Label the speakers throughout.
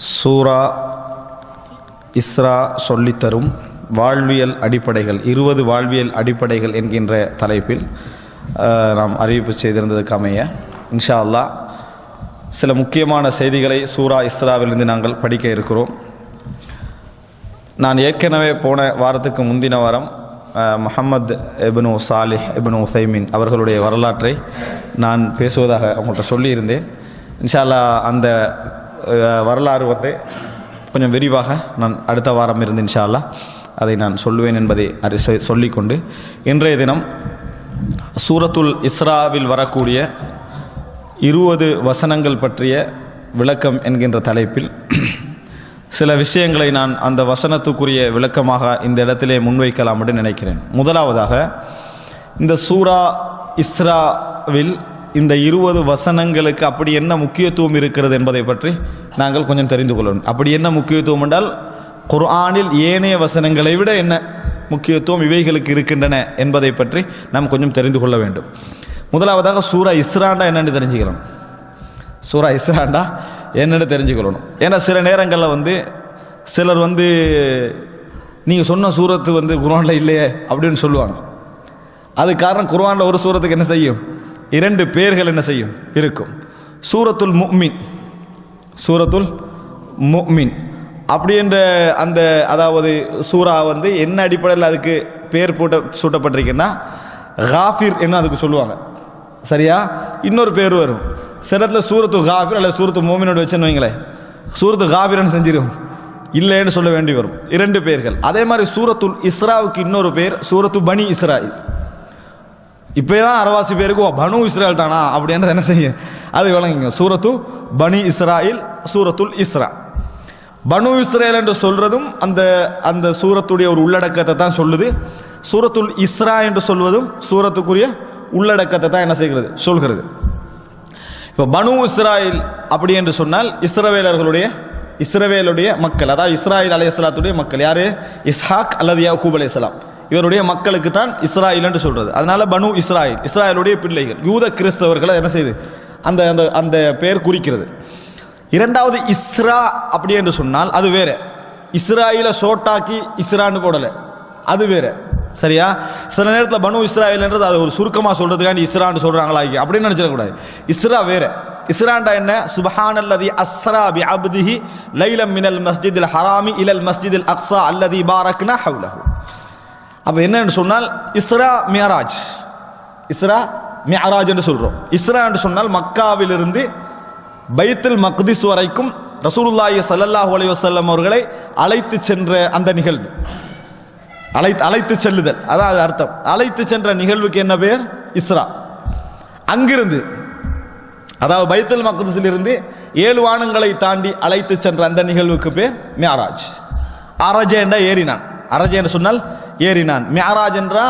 Speaker 1: சூரா இஸ்ரா சொல்லித்தரும் வாழ்வியல் அடிப்படைகள் 20 வாழ்வியல் அடிப்படைகள் என்கின்ற தலைப்பில் நாம் அறிவிப்பு செய்திருந்ததுக்கு அமைய இன்ஷா அல்லாஹ் சில முக்கியமான செய்திகளை சூரா இஸ்ராவிலிருந்து நாங்கள் படிக்க இருக்கிறோம். நான் ஏற்கனவே போன வாரத்துக்கு முந்தின வாரம் முஹம்மது இப்னு சாலிஹ் இப்னு உசைமின் அவர்களுடைய வரலாற்றை நான் பேசுவதாக அவங்கள்ட்ட சொல்லியிருந்தேன். இன்ஷா அல்லாஹ் அந்த வரலாறு கொஞ்சம் விரிவாக நான் அடுத்த வாரம் இருந்து இன்ஷா அல்லாஹ் அதை நான் சொல்லுவேன் என்பதை சொல்லிக்கொண்டு இன்றைய தினம் சூரத்துல் இஸ்ராவில் வரக்கூடிய 20 வசனங்கள் பற்றிய விளக்கம் என்கின்ற தலைப்பில் சில விஷயங்களை நான் அந்த வசனத்துக்குரிய விளக்கமாக இந்த இடத்திலே முன்வைக்கலாம் என்று நினைக்கிறேன். முதலாவதாக இந்த சூரா இஸ்ராவில் இந்த 20 வசனங்களுக்கு அப்படி என்ன முக்கியத்துவம் இருக்கிறது என்பதை பற்றி நாங்கள் கொஞ்சம் தெரிந்து கொள்ளணும். அப்படி என்ன முக்கியத்துவம் என்றால் குர்ஆனில் ஏனைய வசனங்களை விட என்ன முக்கியத்துவம் இவைகளுக்கு இருக்கின்றன என்பதை பற்றி நாம் கொஞ்சம் தெரிந்து கொள்ள வேண்டும். முதலாவதாக சூரா இஸ்ராண்டா என்னென்னு தெரிஞ்சுக்கணும். சூரா இஸ்ராண்டா என்னென்னு தெரிஞ்சுக்கொள்ளணும். ஏன்னா சில நேரங்களில் சிலர் நீங்கள் சொன்ன சூரத்து குர்ஆனில் இல்லையே அப்படின்னு சொல்லுவாங்க. அது காரணம் குர்ஆனில் ஒரு சூரத்துக்கு என்ன செய்யும், 2 பேர்கள் என்ன செய்யும் இருக்கும். சூரத்துல் முஃமின், சூரத்துல் முஃமின் அப்படி என்ற அந்த அதாவது சூரா என்ன அடிப்படையில் அதுக்கு பேர் சூட்டப்பட்டிருக்குன்னா காஃபிர் என்ன அதுக்கு சொல்லுவாங்க. சரியா? இன்னொரு பேர் வரும் சில இடத்துல சூரத்து காஃபிர் அல்லது சூரத்து முஃமினோட வச்சுன்னு வைங்களேன், சூரத்து காஃபிர்னு செஞ்சிடும் இல்லைன்னு சொல்ல வேண்டி வரும். 2 பேர்கள். அதே மாதிரி சூரத்துல் இஸ்ராவுக்கு இன்னொரு பேர் சூரத்து பனி இஸ்ராயில். இப்போதான் அரவாசி பேருக்கு பனு இஸ்ராயில் தானா அப்படின்றது என்ன செய்ய அது விளங்குங்க. சூரத்து பனி இஸ்ராயில், சூரத்துல் இஸ்ரா. பனு இஸ்ரேல் என்று சொல்றதும் அந்த அந்த சூரத்துடைய ஒரு உள்ளடக்கத்தை தான் சொல்லுது. சூரத்துல் இஸ்ரா என்று சொல்வதும் சூரத்துக்குரிய உள்ளடக்கத்தை தான் என்ன செய்கிறது சொல்கிறது. இப்போ பனு இஸ்ராயில் அப்படி என்று சொன்னால் இஸ்ரவேலுடைய மக்கள், அதாவது இஸ்ராயில் அலைஹிஸ்ஸலாத்துடைய மக்கள். யாரு? இஸ்ஹாக் அல்லது யாக்கூப் அலைஹிஸ்ஸலாம் இவருடைய மக்களுக்கு தான் இஸ்ராயில் என்று சொல்றது. அதனால பனு இஸ்ராயில் இஸ்ராயலுடைய பிள்ளைகள் யூத கிறிஸ்தவர்களை என்ன செய்து அந்த அந்த பெயர் குறிக்கிறது. இரண்டாவது இஸ்ரா அப்படி என்று சொன்னால் அது வேற. இஸ்ராயில சோட்டாக்கி இஸ்ரான்னு போடல, அது வேற. சரியா? சில நேரத்தில் பனு இஸ்ராயில் என்றது அது ஒரு சுருக்கமாக சொல்றதுக்காண்டி இஸ்ரான்னு சொல்றாங்களா அப்படின்னு நினைச்சிடக்கூடாது. இஸ்ரா வேற. இஸ்ராண்டா என்ன? சுப்ஹானல்லதி அஸ்ரா பி அப்திஹி லைலம் மினல் மஸ்ஜிதில் ஹராமி இலல் மஸ்ஜிதில் அக்ஸா அல்லதி பாரக்னா ஹவ்லஹு. அப்போ என்னன்னு சொன்னால் இஸ்ரா மியராஜ், இஸ்ரா மியராஜ் என்று சொல்றோம். இஸ்ரா என்று சொன்னால் மக்காவிலிருந்து பைத்துல் மக்திஸ் வரைக்கும் ரசூலுல்லாஹி ஸல்லல்லாஹு அலைஹி வஸல்லம் அவர்களை அழைத்து சென்ற அந்த நிகழ்வு, அழைத்து செல்லுதல், அதாவது அர்த்தம். அழைத்து சென்ற நிகழ்வுக்கு என்ன பேர்? இஸ்ரா. அங்கிருந்து அதாவது பைத்துல் மக்திஸில் இருந்து 7 வானங்களை தாண்டி அழைத்து சென்ற அந்த நிகழ்வுக்கு பேர் மியராஜ். அரஜ என்ற ஏறினான். அரஜ என்று சொன்னால் ஏறினான். மியராஜ் என்றா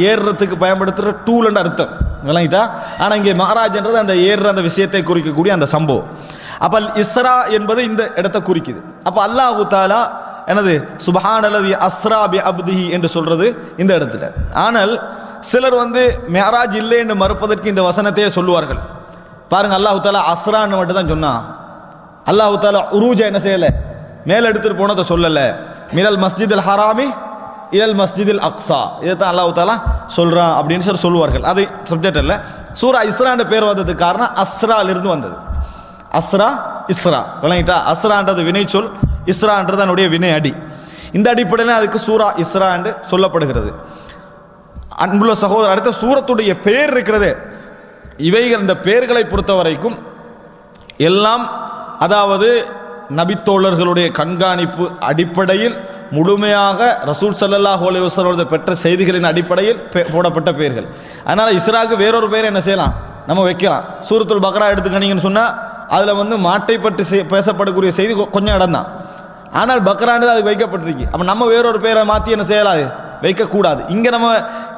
Speaker 1: ஏறுறதுக்கு பயன்படுத்துகிற டூல் என்ற அர்த்தம், விளங்கிட்டா? ஆனால் இங்கே மஹராஜ் என்றது அந்த ஏறுற அந்த விஷயத்தை குறிக்கக்கூடிய அந்த சம்பவம். அப்போ இஸ்ரா என்பது இந்த இடத்தை குறிக்குது. அப்போ அல்லாஹு தாலா என்னது சுப்ஹானல்லதி அஸ்ரா பி அப்திஹி என்று சொல்றது இந்த இடத்துல. ஆனால் சிலர் மியராஜ் இல்லை என்று மறுப்பதற்கு இந்த வசனத்தையே சொல்லுவார்கள். பாருங்க, அல்லாஹு தாலா அஸ்ரான்னு மட்டும் தான் சொன்னா. அல்லாஹு தாலா உரூஜ என்ன செய்யல, மேல எடுத்துட்டு போனதை சொல்லல. மினல் மஸ்ஜிதில் ஹராமி இலல் மஸ்ஜிதில் அக்ஸா, இதைத்தான் அல்லாஹ் தாலா சொல்றான் அப்படின்னு சொல்லுவார்கள். அது சப்ஜெக்ட் அல்ல. சூரா இஸ்ரான்ற பேர் வந்ததுக்கு காரணம் அஸ்ராலிருந்து வந்தது. அஸ்ரா இஸ்ரா, விளங்கிட்டா? அஸ்ரான்றது வினை சொல், இஸ்ரான்றது அதனுடைய வினை அடி. இந்த அடிப்படையில் அதுக்கு சூரா இஸ்ரா என்று சொல்லப்படுகிறது. அன்புள்ள சகோதரர், அடுத்த சூரத்துடைய பெயர் இருக்கிறது. இவைகள் இந்த பெயர்களை பொறுத்த வரைக்கும் எல்லாம் அதாவது நபித்தோழர்களுடைய கண்காணிப்பு அடிப்படையில் முழுமையாக ரசூல் ஸல்லல்லாஹு அலைஹி வஸல்லம் பெற்ற செய்திகளின் அடிப்படையில் போடப்பட்ட பெயர்கள். அதனால இஸ்ராக்கு வேறொரு பெயர் என்ன செய்யலாம், நம்ம வைக்கலாம். சூரத்துல் பக்ரா எடுத்துக்கிட்டீங்கன்னு சொன்னா அதுல மாட்டை பற்றி பேசப்படக்கூடிய செய்தி கொஞ்சம் இடம் தான். ஆனால் பக்ரான்னு அதுக்கு வைக்கப்பட்டிருக்கு. அப்ப நம்ம வேறொரு பெயரை மாற்றி என்ன செய்யலாது, வைக்கக்கூடாது. இங்க நம்ம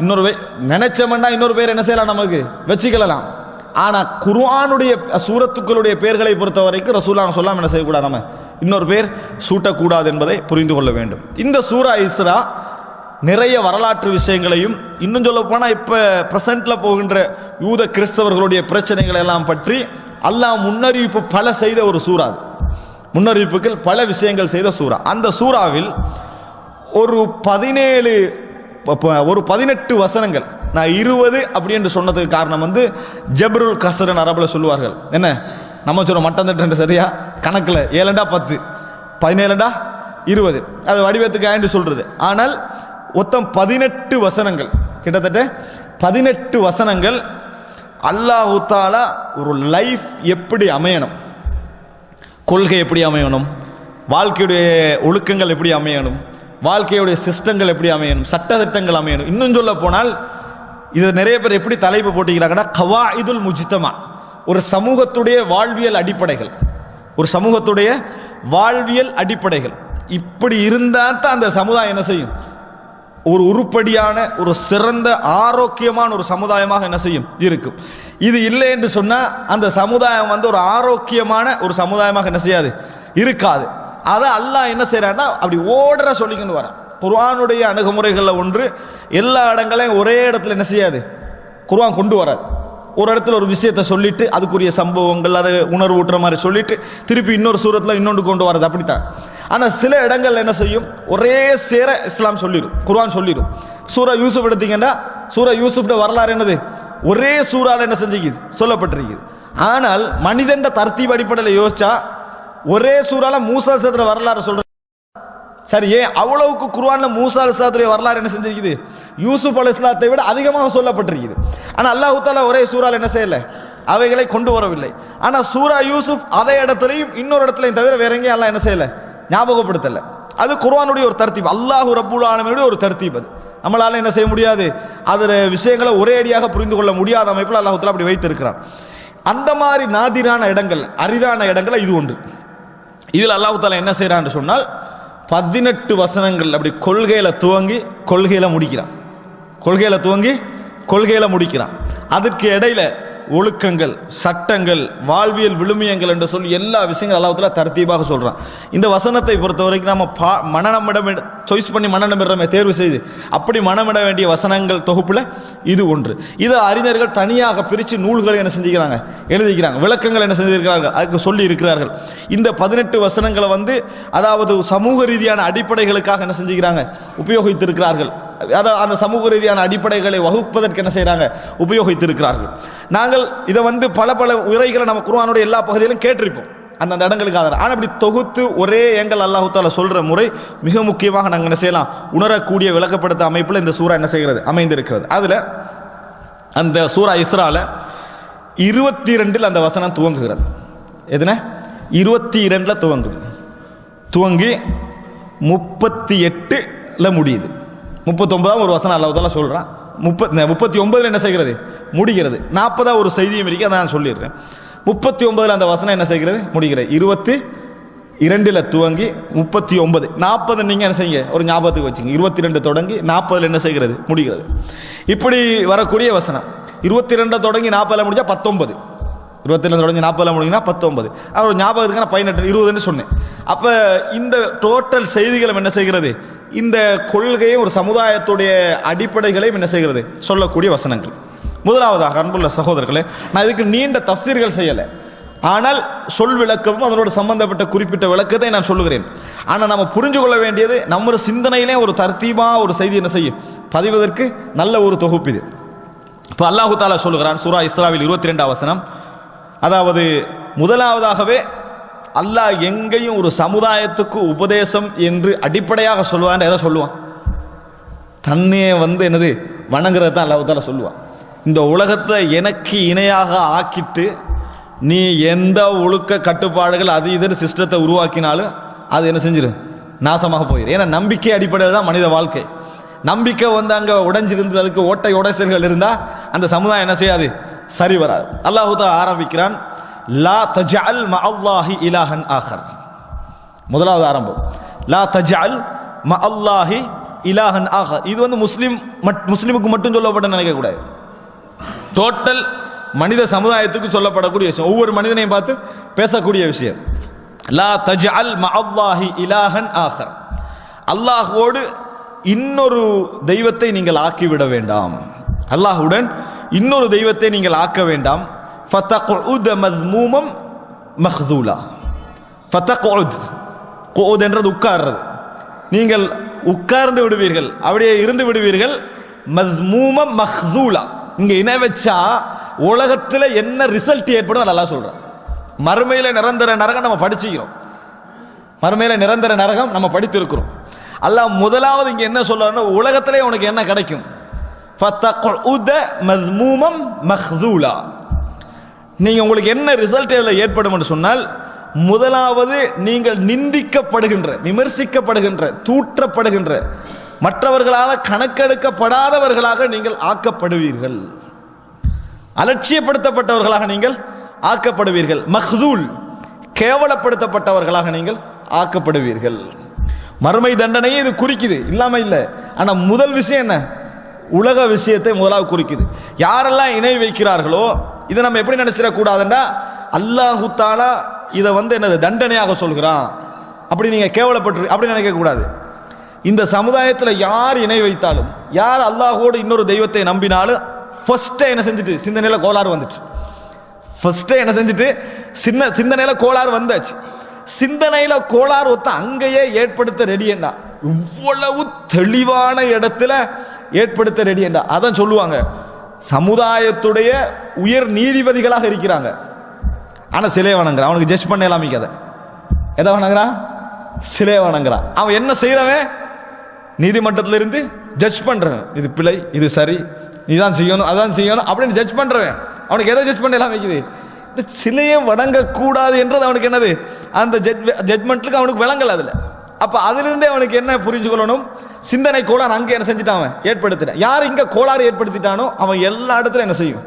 Speaker 1: இன்னொரு நினைச்சோம்னா இன்னொரு பெயர் என்ன செய்யலாம், நமக்கு வச்சுக்கலாம். ஆனா குர்ஆனுடைய சூரத்துக்களுடைய பெயர்களை பொறுத்த வரைக்கும் ரசூலுல்லாஹ் சொல்லாம என்ன செய்யக்கூடாது, நம்ம இன்னொரு பேர் சூட்டக்கூடாது என்பதை புரிந்து கொள்ள வேண்டும். இந்த சூரா இஸ்ரா நிறைய வரலாற்று விஷயங்களையும், இன்னும் சொல்ல போனா இப்ப பிரசன்ட்ல போகின்ற யூத கிறிஸ்தவர்களுடைய பிரச்சனைகளை எல்லாம் பற்றி அல்லாஹ் முன்னறிவிப்பு பல செய்த ஒரு சூறா. முன்னறிவிப்புகள் பல விஷயங்கள் செய்த சூரா. அந்த சூறாவில் ஒரு 18 வசனங்கள், நான் 20 அப்படி என்று சொன்னதுக்கு காரணம் வந்து ஜப்ருல் கஸ்ரன் அரபுல சொல்லுவார்கள். என்ன நம்ம சொல்றோம் மட்டம் தட்டு சரியா கணக்கில் 7 10 17 20 அது வடிவத்துக்கு ஆண்டு சொல்றது. ஆனால் மொத்தம் 18 வசனங்கள், கிட்டத்தட்ட 18 வசனங்கள் அல்லாஹு தாலா ஒரு லைஃப் எப்படி அமையணும், கொள்கை எப்படி அமையணும், வாழ்க்கையுடைய ஒழுக்கங்கள் எப்படி அமையணும், வாழ்க்கையுடைய சிஸ்டங்கள் எப்படி அமையணும், சட்டத்திட்டங்கள் அமையணும். இன்னும் சொல்ல போனால் இது நிறைய பேர் எப்படி தலைப்பு போட்டிக்கிறாங்கன்னா கவாயிதுல் முஜ்தமா, ஒரு சமூகத்துடைய வாழ்வியல் அடிப்படைகள், ஒரு சமூகத்துடைய வாழ்வியல் அடிப்படைகள் இப்படி இருந்தால் தான் அந்த சமுதாயம் என்ன செய்யும், ஒரு உருப்படியான ஒரு சிறந்த ஆரோக்கியமான ஒரு சமுதாயமாக என்ன செய்யும் இருக்கும். இது இல்லை என்று சொன்னால் அந்த சமுதாயம் வந்து ஒரு ஆரோக்கியமான ஒரு சமுதாயமாக என்ன செய்யாது, இருக்காது. அதை அல்லாஹ் என்ன செய்யறான்னா அப்படி ஓடுற சொல்லிக்கின்னு வர குர்ஆனுடைய அணுகுமுறைகளில் ஒன்று, எல்லா இடங்களையும் ஒரே இடத்துல என்ன செய்யாது, குர்ஆன் கொண்டு வராது. ஒரு இடத்துல ஒரு விஷயத்தை சொல்லிட்டு அதுக்குரிய சம்பவங்கள் அதை உணர்வு ஊட்டுற மாதிரி சொல்லிட்டு திருப்பி இன்னொரு சூரத்தில் இன்னொன்று கொண்டு வரது அப்படித்தான். ஆனால் சில இடங்கள் என்ன செய்யும், ஒரே சேர இஸ்லாம் சொல்லிடும், குர்ஆன் சொல்லிடும். சூரா யூசுப் எடுத்தீங்கன்னா சூரா யூசுஃப்ட வரலாறு என்னது, ஒரே சூறால என்ன செஞ்சுக்குது, சொல்லப்பட்டிருக்குது. ஆனால் மனிதன் தர்த்தீப் அடிப்படையில் யோசிச்சா ஒரே சூறால மூசா அலைஹிஸ்ஸலாத்துடைய வரலாறு சொல்ற சரி. ஏன் அவ்வளவுக்கு குர்ஆன்ல மூசா அலைஹிஸ்ஸலாத்துடைய வரலாறு என்ன செஞ்சிருக்குது, யூசுப் அலைஹிஸ்ஸலாத்தை விட அதிகமாக சொல்லப்பட்டிருக்குது. ஆனால் அல்லாஹ் தஆலா ஒரே சூறால என்ன செய்யல, அவைகளை கொண்டு வரவில்லை. ஆனால் சூரா யூசுப் அதே இடத்துலையும் இன்னொரு இடத்துலையும் தவிர வேற எங்கேயும் அல்லாஹ் என்ன செய்யல, ஞாபகப்படுத்தல. அது குர்ஆனுடைய ஒரு தர்த்தீப், அல்லாஹ் ரப்புல் ஆலமீனுடைய ஒரு தர்த்தீப். அது நம்மளால என்ன செய்ய முடியாது, அதில் விஷயங்களை ஒரே அடியாக புரிந்து கொள்ள முடியாத அமைப்பில் அல்லாஹ் தஆலா அப்படி வைத்திருக்கிறான். அந்த மாதிரி நாதிரான இடங்கள், அரிதான இடங்கள் இது ஒன்று. இதில் அல்லாஹ் தஆலா என்ன செய்யறான்னு சொன்னால் 18 வசனங்கள் அப்படி கொள்கையில துவங்கி கொள்கையில முடிக்கிறான், கொள்கையில துவங்கி கொள்கையில முடிக்கிறான். அதற்கு இடையில ஒழுக்கங்கள், சட்டங்கள், வாழ்வியல் விழுமியங்கள் என்று சொல்லி எல்லா விஷயங்களும் அல்லாஹ் தஆலா தர்த்தீபாக சொல்றான். இந்த வசனத்தை பொறுத்த வரைக்கும் நம்ம மனநமிட சாய்ஸ் பண்ணி மனநமிடுறமே, தேர்வு செய்து அப்படி மனமிட வேண்டிய வசனங்கள் தொகுப்புல இது ஒன்று. இது அறிஞர்கள் தனியாக பிரித்து நூல்களை என்ன செஞ்சுக்கிறாங்க, எழுதிக்கிறாங்க, விளக்கங்கள் என்ன செஞ்சிருக்கிறார்கள், அதுக்கு சொல்லி இருக்கிறார்கள். இந்த 18 வசனங்களை வந்து அதாவது சமூக ரீதியான அடிப்படைகளுக்காக என்ன செஞ்சுக்கிறாங்க, உபயோகித்திருக்கிறார்கள். அந்த சமூக ரீதியான அடிப்படைகளை வகுப்பதற்கு என்ன செய்யறாங்க, உபயோகித்திருக்கிறார்கள். நாங்கள் இதை வந்து பல பல உரைகளை நம்ம குர்ஆனுடைய எல்லா பகுதியிலும் கேட்டிருப்போம் அந்த இடங்களுக்கு ஆதாரம். ஆனால் இப்படி தொகுத்து ஒரே எங்கள் அல்லாஹ் தஆலா சொல்ற முறை மிக முக்கியமாக நாங்கள் என்ன செய்யலாம், உணரக்கூடிய விளக்கப்படுத்த அமைப்பில் இந்த சூரா என்ன செய்கிறது, அமைந்திருக்கிறது. அதுல அந்த சூரா இஸ்ரால 22 அந்த வசனம் துவங்குகிறது. எதுன 22 துவங்குது, துவங்கி 38 முடியுது. 39 ஒரு வசனம் அல்லாஹ் தஆலா சொல்றான், 39 என்ன செய்கிறது, முடிகிறது. 40 ஒரு செய்தியும் இருக்கு, அதை நான் சொல்லிடுறேன். 39 அந்த வசனம் என்ன செய்கிறது, முடிகிறது. 22 துவங்கி 39 40 நீங்க என்ன செய்யுங்க, ஒரு ஞாபகத்துக்கு வச்சுங்க. 22 தொடங்கி 40 என்ன செய்கிறது, முடிகிறது. இப்படி வரக்கூடிய வசனம் 22 தொடங்கி 40 முடிஞ்சா 19, 22 தொடங்கி 40 முடிஞ்சுனா 19. ஒரு ஞாபகத்துக்கு நான் 18 20 சொன்னேன். அப்ப இந்த டோட்டல் செய்திகளும் என்ன செய்கிறது, இந்த கொள்கையை ஒரு சமுதாயத்துடைய அடிப்படைகளையும் என்ன செய்கிறது, சொல்லக்கூடிய வசனங்கள். முதலாவதாக அன்புள்ள சகோதரர்களே, நான் இதுக்கு நீண்ட தஃசீர்கள் செய்யலை, ஆனால் சொல் விளக்கமும் அதனோட சம்பந்தப்பட்ட குறிப்பிட்ட விளக்கத்தை நான் சொல்லுகிறேன். ஆனால் நம்ம புரிஞ்சு கொள்ள வேண்டியது, நம்ம சிந்தனையிலே ஒரு தர்த்தீபா ஒரு செய்தி என்ன செய்யும், பதிவதற்கு நல்ல ஒரு தொகுப்பு இது. இப்போ அல்லாஹு தஆலா சொல்லுகிறான் சூரா இஸ்ராவில் 22 வசனம், அதாவது முதலாவதாகவே அல்லாஹ் எங்கேயும் ஒரு சமுதாயத்துக்கு உபதேசம் என்று அடிப்படையாக சொல்லுவான். எதை சொல்லுவான், தன்னையே வந்து என்னது வணங்குறது தான் அல்லாஹ் தஆலா சொல்லுவான். இந்த உலகத்தை எனக்கு இணையாக ஆக்கிட்டு நீ எந்த ஒழுக்க கட்டுப்பாடுகள் அது இதுன்னு சிஸ்டத்தை உருவாக்கினாலும் அது என்ன செஞ்சிடும், நாசமாக போயிடும். ஏன்னா நம்பிக்கை அடிப்படையில் தான் மனித வாழ்க்கை. நம்பிக்கை வந்து அங்கே உடைஞ்சிருந்து அதுக்கு ஓட்டை உடைசல்கள் இருந்தால் அந்த சமுதாயம் என்ன செய்யாது, சரி வராது. அல்லாஹ் தஆலா ஆரம்பிக்கிறான், லா தஜஅல் மஅல்லாஹி இலாஹன் ஆகர். முதலாவது ஆரம்பம் லா தஜஅல் மஅல்லாஹி இலாஹன் ஆகர். இது வந்து முஸ்லிமுக்கு மட்டும் சொல்லப்பட்ட நினைக்க கூடாது, டோட்டல் மனித சமுதாயத்துக்கு சொல்லப்படக்கூடிய விஷயம், ஒவ்வொரு மனிதனையும் பார்த்து பேசக்கூடிய விஷயம். லா தஜஅல் மஅல்லாஹி இலாஹன் ஆகர், அல்லாஹ்வோடு இன்னொரு தெய்வத்தை நீங்கள் ஆக்கிவிட வேண்டாம், அல்லாஹ்வுடன் இன்னொரு தெய்வத்தை நீங்கள் ஆக்க வேண்டாம். ஃபதக்உத மذ்மூமம் மக்தூலா, ஃபதக்உத், குஊத் என்றது உட்கார்றது. நீங்கள் உட்கார்ந்து விடுவீர்கள், அப்படியே இருந்து விடுவீர்கள். மஸ்மூம மஹ்தூலா, இங்க இணை வச்சா உலகத்துல என்ன ரிசல்ட் ஏற்படும் அல்லாஹ் சொல்றான். மறுமையில நிரந்தர நரகம் நம்ம படிச்சுக்கிறோம், மறுமையில நிரந்தர நரகம் நம்ம படித்திருக்கிறோம். அல்லாஹ் முதலாவது இங்க என்ன சொல்றாருன்னா, உலகத்திலே உனக்கு என்ன கிடைக்கும்? ஃபதக்உத மஸ்மூமம் மஹ்தூலா, நீங்க உங்களுக்கு என்ன ரிசல்ட் இதில் ஏற்படும் என்று சொன்னால், முதலாவது நீங்கள் நிந்திக்கப்படுகின்ற, விமர்சிக்கப்படுகின்ற, தூற்றப்படுகின்ற, மற்றவர்களால் கணக்கெடுக்கப்படாதவர்களாக நீங்கள் ஆக்கப்படுவீர்கள், அலட்சியப்படுத்தப்பட்டவர்களாக நீங்கள் ஆக்கப்படுவீர்கள். மஹ்தூல், கேவலப்படுத்தப்பட்டவர்களாக நீங்கள் ஆக்கப்படுவீர்கள். மறுமை தண்டனையே இது குறிக்குது, இல்லாம இல்லை. ஆனா முதல் விஷயம் என்ன? உலக விஷயத்தை முதலாவது குறிக்குது. யாரெல்லாம் இணை வைக்கிறார்களோ இதை நம்ம எப்படி நினைச்சிடக்கூடாதுன்னா, அல்லாஹு தாலா இதை என்னது தண்டனையாக சொல்கிறான் அப்படி நீங்க கேவலப்பட்டு அப்படி நினைக்க கூடாது. இந்த சமுதாயத்தில் யார் இணை வைத்தாலும், யார் அல்லாஹோடு இன்னொரு தெய்வத்தை நம்பினாலும், ஃபர்ஸ்டே என்ன செஞ்சுட்டு சிந்தனையில கோளாறு வந்துட்டு, ஃபர்ஸ்டே என்ன செஞ்சுட்டு சிந்தனையில கோளாறு வந்தாச்சு. சிந்தனையில கோளாறு ஒத்த அங்கேயே ஏற்படுத்த ரெடி என்றா, இவ்வளவு தெளிவான இடத்துல ஏற்படுத்த ரெடி என்றா. அதான் சொல்லுவாங்க, சமுதாயத்துடைய உயர் நீதிபதிகளாக இருக்கிறாங்க, ஆனா சிலை வணங்குறான். அவனுக்கு ஜட்ஜ் பண்ண இல்லாமிக்காத, எதை வணங்குறான்? சிலை வணங்குறான். அவன் என்ன செய்யறவன்? நீதிமன்றத்தில் இருந்து ஜட்ஜ் பண்றவன், இது பிழை, இது சரி, இதான் செய்யணும், அதான் செய்யணும் அப்படின்னு ஜட்ஜ் பண்றவன். அவனுக்கு எதை ஜட்ஜ் பண்ண எல்லாம் வைக்குது? இந்த சிலையை வணங்கக்கூடாது என்றது அவனுக்கு என்னது, அந்த ஜட்மெண்ட்லுக்கு அவனுக்கு விளங்கல அதுல. அப்ப அதிலிருந்தே அவனுக்கு என்ன புரிஞ்சு கொள்ளணும்? சிந்தனை கோளாறு அங்கே என்ன செஞ்சுட்டான், அவன் ஏற்படுத்திட்டான். யார் இங்க கோளாறு ஏற்படுத்திட்டானோ அவன் எல்லா இடத்துல என்ன செய்யும்?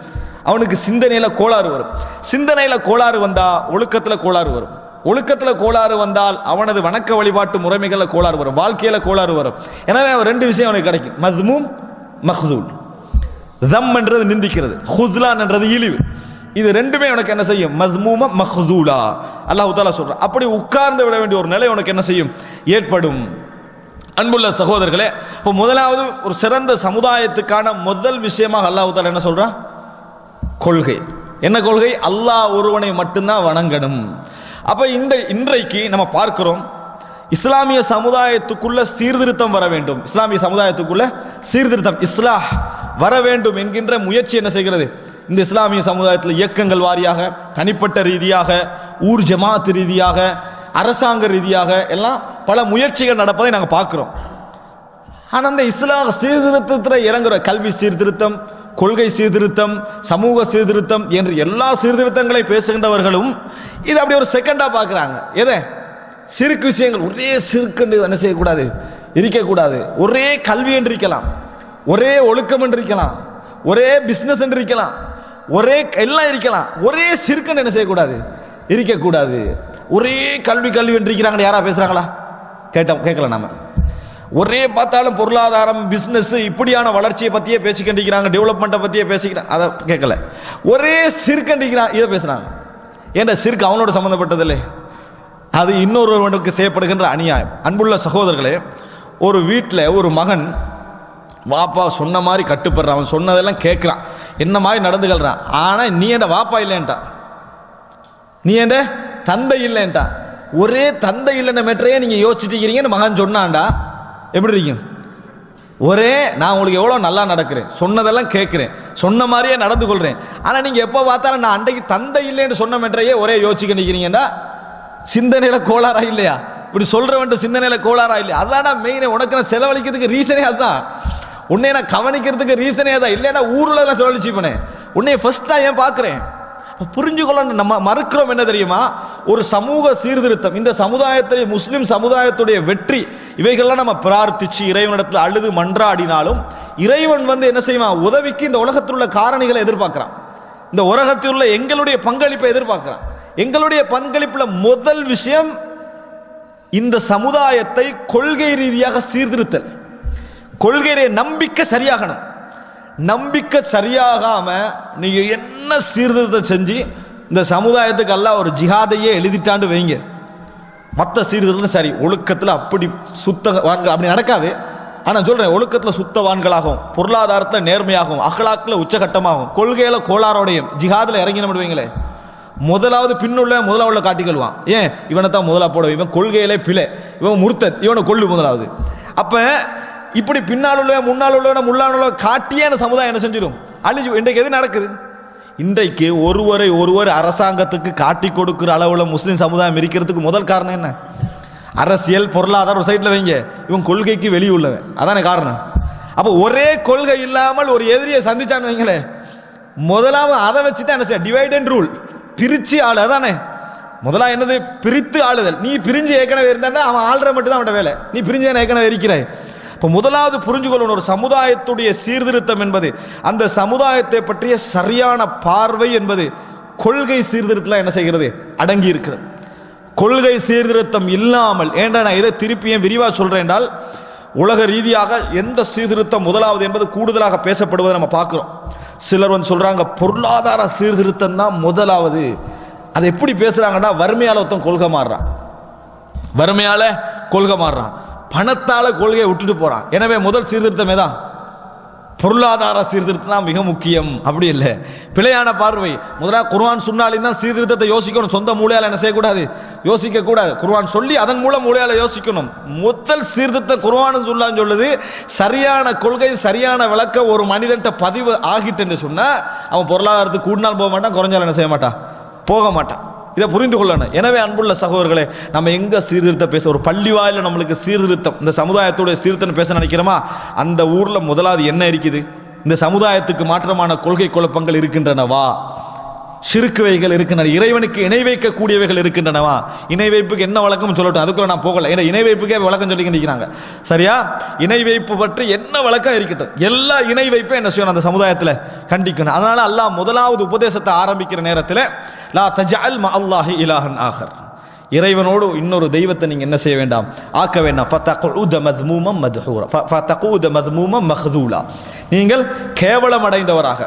Speaker 1: அவனுக்கு சிந்தனையில கோளாறு வரும். சிந்தனையில கோளாறு வந்தா ஒழுக்கத்துல கோளாறு வரும். ஒழுக்கத்துல கோளாறு வந்தால் அவனது வணக்க வழிபாட்டு முறைமைகள்ல கோளாறு வரும், வாழ்க்கையில கோளாறு வரும். எனவே அவன் ரெண்டு விஷயம் அவனுக்கு கிடைக்கும், மஸ்மூம் மஹ்தூல். தம் என்றது நிந்திக்கிறது, ஹுத்லான் என்றது இழிவு. இது ரெண்டுமே உனக்கு என்ன செய்யும்? மஸ்மூம மஹ்தூலா. அல்லாஹ் தஆலா சொல்றான். அப்படி உட்கார்ந்து விட வேண்டிய ஒரு நிலை உனக்கு என்ன செய்யும்? ஏற்படும். அன்புள்ள சகோதரர்களே, இப்போ முதலாவது ஒரு சிறந்த சமுதாயத்துக்கான முதல் விஷயமாக அல்லாஹ் தஆலா என்ன சொல்றான்? கொள்கை. என்ன கொள்கை? அல்லாஹ் ஒருவனை மட்டும்தான் வணங்கணும். அப்ப இன்றைக்கு நம்ம பார்க்கிறோம், இஸ்லாமிய சமுதாயத்துக்குள்ள சீர்திருத்தம் வர வேண்டும், இஸ்லாமிய சமுதாயத்துக்குள்ள சீர்திருத்தம், இஸ்லாஹ் வர வேண்டும் என்கின்ற முயற்சி என்ன செய்கிறது? இந்த இஸ்லாமிய சமுதாயத்தில் இயக்கங்கள் வாரியாக, தனிப்பட்ட ரீதியாக, ஊர் ஜமாத் ரீதியாக, அரசாங்க ரீதியாக எல்லாம் பல முயற்சிகள் நடப்பதை நாங்கள் பார்க்கிறோம். ஆனால் அந்த இஸ்லாம் சீர்திருத்தத்தில் இறங்குற கல்வி சீர்திருத்தம், கொள்கை சீர்திருத்தம், சமூக சீர்திருத்தம் என்று எல்லா சீர்திருத்தங்களை பேசுகின்றவர்களும் இது அப்படி ஒரு செகண்டா பார்க்குறாங்க. எதை? சிறுக்கு விஷயங்கள். ஒரே சிறுக்கு என்ன செய்யக்கூடாது, இருக்கக்கூடாது. ஒரே கல்வி என்று இருக்கலாம், ஒரே ஒழுக்கம் என்று இருக்கலாம், ஒரே பிசினஸ் என்று இருக்கலாம், ஒரே எல்லாம் இருக்கலாம். ஒரே சிறுக்குன்னு என்ன செய்யக்கூடாது, இருக்கக்கூடாது. ஒரே கல்வி என்று இருக்கிறாங்க. யாரா பேசுறாங்களா? கேட்கல. நாம ஒரே பார்த்தாலும் பொருளாதாரம், பிசினஸ் இப்படியான வளர்ச்சியை பத்தியே பேசிக்கின்றிருக்கிறாங்க, டெவலப்மெண்ட்டை பத்தியே பேசிக்கிறாங்க. அதை கேட்கல. ஒரே சிறுக்கண்டிக்கிறான், இதை பேசுறாங்க. ஏன்னா சிறுக்கு அவனோட சம்பந்தப்பட்டதில்லை, அது இன்னொருவனுக்கு செய்யப்படுகின்ற அநியாயம். அன்புள்ள சகோதரர்களே, ஒரு வீட்டில் ஒரு மகன் வாப்பா சொன்ன மாதிரி கட்டுப்படுறான், அவன் சொன்னதெல்லாம் கேட்குறான், என்ன மாதிரி நடந்துகள்றான். ஆனால் நீ என் வாப்பா இல்லைன்ட்டான், நீ என் தந்தை இல்லைன்ட்டான். ஒரே தந்தை இல்லைன்ற மெட்ரையே நீங்கள் யோசிச்சுட்டு இருக்கிறீங்கன்னு மகன் சொன்னான்டா, எப்படி இருக்கும்? ஒரே நான் உங்களுக்கு எவ்வளோ நல்லா நடக்கிறேன், சொன்னதெல்லாம் கேட்குறேன், சொன்ன மாதிரியே நடந்து கொள்கிறேன். ஆனால் நீங்கள் எப்போ பார்த்தாலும் நான் அன்றைக்கு தந்தை இல்லைன்னு சொன்ன மெட்ரையே ஒரே யோசிக்க நிற்கிறீங்கடா. சிந்தனையில கோளாறா இல்லையா? இப்படி சொல்றவன்ட்டு சிந்தனையில கோளாறா இல்லையா? அதான் மெயினே. உனக்கு நான் செலவழிக்கிறதுக்கு ரீசனே அதுதான், உன்னை நான் கவனிக்கிறதுக்கு ரீசனே தான். இல்லைன்னா ஊர்ல எல்லாம் செலவழிச்சு பண்ணேன், உன்னைய ஃபர்ஸ்டா ஏன் பார்க்கிறேன்? புரிஞ்சுக்கொள்ள நம்ம மறுக்கிறோம். என்ன தெரியுமா? ஒரு சமூக சீர்திருத்தம், இந்த சமுதாயத்திலே முஸ்லிம் சமுதாயத்துடைய வெற்றி, இவைகள்லாம் நம்ம பிரார்த்திச்சு இறைவனிடத்தில் அழுது மன்றாடினாலும் இறைவன் என்ன செய்வான்? உதவிக்கு இந்த உலகத்தில் உள்ள காரணிகளை எதிர்பார்க்கிறான், இந்த உலகத்தில் உள்ள எங்களுடைய பங்களிப்பை எதிர்பார்க்கிறான். எங்களுடைய பங்களிப்புல முதல் விஷயம் இந்த சமுதாயத்தை கொள்கை ரீதியாக சீர்திருத்தல். கொள்கை நம்பிக்கை சரியாகணும். நம்பிக்கை சரியாகாம நீங்க என்ன சீர்திருத்தம் செஞ்சு இந்த சமுதாயத்துக்கு எல்லாம் ஒரு ஜிஹாதையே எழுதிட்டாண்டு வைங்க, மற்ற சீர்திருத்தம் சரி, ஒழுக்கத்தில் அப்படி சுத்தவான்கள் அப்படி நடக்காது. ஆனால் சொல்றேன், ஒழுக்கத்தில் சுத்தவான்களாகும், பொருளாதாரத்தில் நேர்மையாகும், அகலாக்கில் உச்சகட்டமாகும், கொள்கையில கோளாரோடையும் ஜிஹாதில் இறங்கின விடுவீங்களே, முதலாவது முதலாவது காட்டிக்கொள்வான். ஏன் இவனை தான் முதலா போட, இவன் கொள்கையிலே பிழை, இவன் முர்த்தத், இவனை கொள்ளு முதலாவது. அப்ப இப்படி பின்னால் உள்ள முன்னால் உள்ள முள்ளான காட்டியே அந்த சமுதாயம் என்ன செஞ்சிடும், அழிஞ்சு. இன்றைக்கு எது நடக்குது? இன்றைக்கு ஒருவர் அரசாங்கத்துக்கு காட்டி கொடுக்கிற அளவுல முஸ்லிம் சமுதாயம் இருக்கிறதுக்கு முதல் காரணம் என்ன? அரசியல் பொருளாதாரம் ஒரு சைட்ல வைங்க, இவன் கொள்கைக்கு வெளியுள்ளவன், அதானே காரணம். அப்ப ஒரே கொள்கை இல்லாமல் ஒரு எதிரியை சந்திச்சான்னு வைங்களேன், முதலாவது அதை வச்சுதான் என்ன செய்ய, டிவைட் அண்ட் ரூல், பிரிச்சு ஆளு. அதானே முதலா என்னது, பிரித்து ஆளுதல். நீ பிரிஞ்சு ஏற்கனவே இருந்தா அவன் ஆள்ற மட்டும் தான் அவன் வேலை, நீ பிரிஞ்சு ஏற்கனவே இருக்கிறாய். இப்போ முதலாவது புரிஞ்சுக்கொள்ளணும், ஒரு சமுதாயத்துடைய சீர்திருத்தம் என்பது அந்த சமுதாயத்தை பற்றிய சரியான பார்வை என்பது கொள்கை சீர்திருத்தம் என்ன செய்கிறது, அடங்கி இருக்கிறது. கொள்கை சீர்திருத்தம் இல்லாமல், ஏன்டா நான் இதை திருப்பியும் விரிவா சொல்றேன் என்றால், உலக ரீதியாக எந்த சீர்திருத்தம் முதலாவது என்பது கூடுதலாக பேசப்படுவதை நம்ம பார்க்கிறோம். சிலர் வந்து சொல்றாங்க பொருளாதார சீர்திருத்தம் தான் முதலாவது. அதை எப்படி பேசுறாங்கன்னா, வறுமையால ஒருத்தன் கொள்கை மாறுறான், வறுமையால கொள்கை மாறுறான், பணத்தால கொள்கையை விட்டுட்டு போறான். எனவே முதல் சீர்திருத்தமே தான் பொருளாதார சீர்திருத்தம் தான் மிக முக்கியம். அப்படி இல்லை, பிழையான பார்வை. முதலாக குர்ஆன் சுன்னாலின் தான் சீர்திருத்தத்தை யோசிக்கணும், சொந்த மூளையால என்ன செய்யக்கூடாது, யோசிக்க கூடாது. குர்ஆன் சொல்லி அதன் மூலம் மூளையால யோசிக்கணும். முதல் சீர்திருத்தம் குர்ஆன் சுன்னான்னு சொல்லுது, சரியான கொள்கை சரியான விளக்க ஒரு மனிதன்ட்ட பதிவு ஆகிட்டு சொன்னா அவன் பொருளாதாரத்துக்கு கூடினால் போக மாட்டான், குறைஞ்சாலும் என்ன செய்ய மாட்டான், போக மாட்டான். இதை புரிந்து கொள்ளணும். எனவே அன்புள்ள சகோதரர்களே, நம்ம எங்க சீர்திருத்தம் பேச, ஒரு பள்ளி வாயில நம்மளுக்கு சீர்திருத்தம், இந்த சமுதாயத்தோட சீர்திருத்தம் பேச நினைக்கிறோமா, அந்த ஊர்ல முதலாவது என்ன இருக்குது, இந்த சமுதாயத்துக்கு மாற்றமான கொள்கை குழப்பங்கள் இருக்கின்றனவா, ஷிர்க்குவைகள் இருக்கின்றன, இறைவனுக்கு இணை வைக்கக்கூடியவைகள் இருக்கின்றனவா. இணை வைப்புக்கு என்ன வழக்கம் சொல்லட்டும், அதுக்குள்ள நான் போகல. ஏன்னா இணை வைப்புக்கே வழக்கம் சொல்லி நிற்கிறாங்க, சரியா? இணை வைப்பு பற்றி என்ன வழக்கம் இருக்கட்டும், எல்லா இணை வைப்பும் என்ன செய்யணும், அந்த சமுதாயத்தில் கண்டிக்கணும். அதனால அல்லாஹ் முதலாவது உபதேசத்தை ஆரம்பிக்கிற நேரத்தில் லா தஜஅல் மஅல்லாஹி இலாஹன் ஆகர், இறைவனோடு இன்னொரு தெய்வத்தை நீங்க என்ன செய்ய வேண்டாம், ஆக்க வேண்டாம். ஃபதகுத மذ்மூமம் மத்ஹூரா ஃபதகுத மذ்மூமம் மக்தூலா, நீங்கள் கேவலம் அடைந்தவராக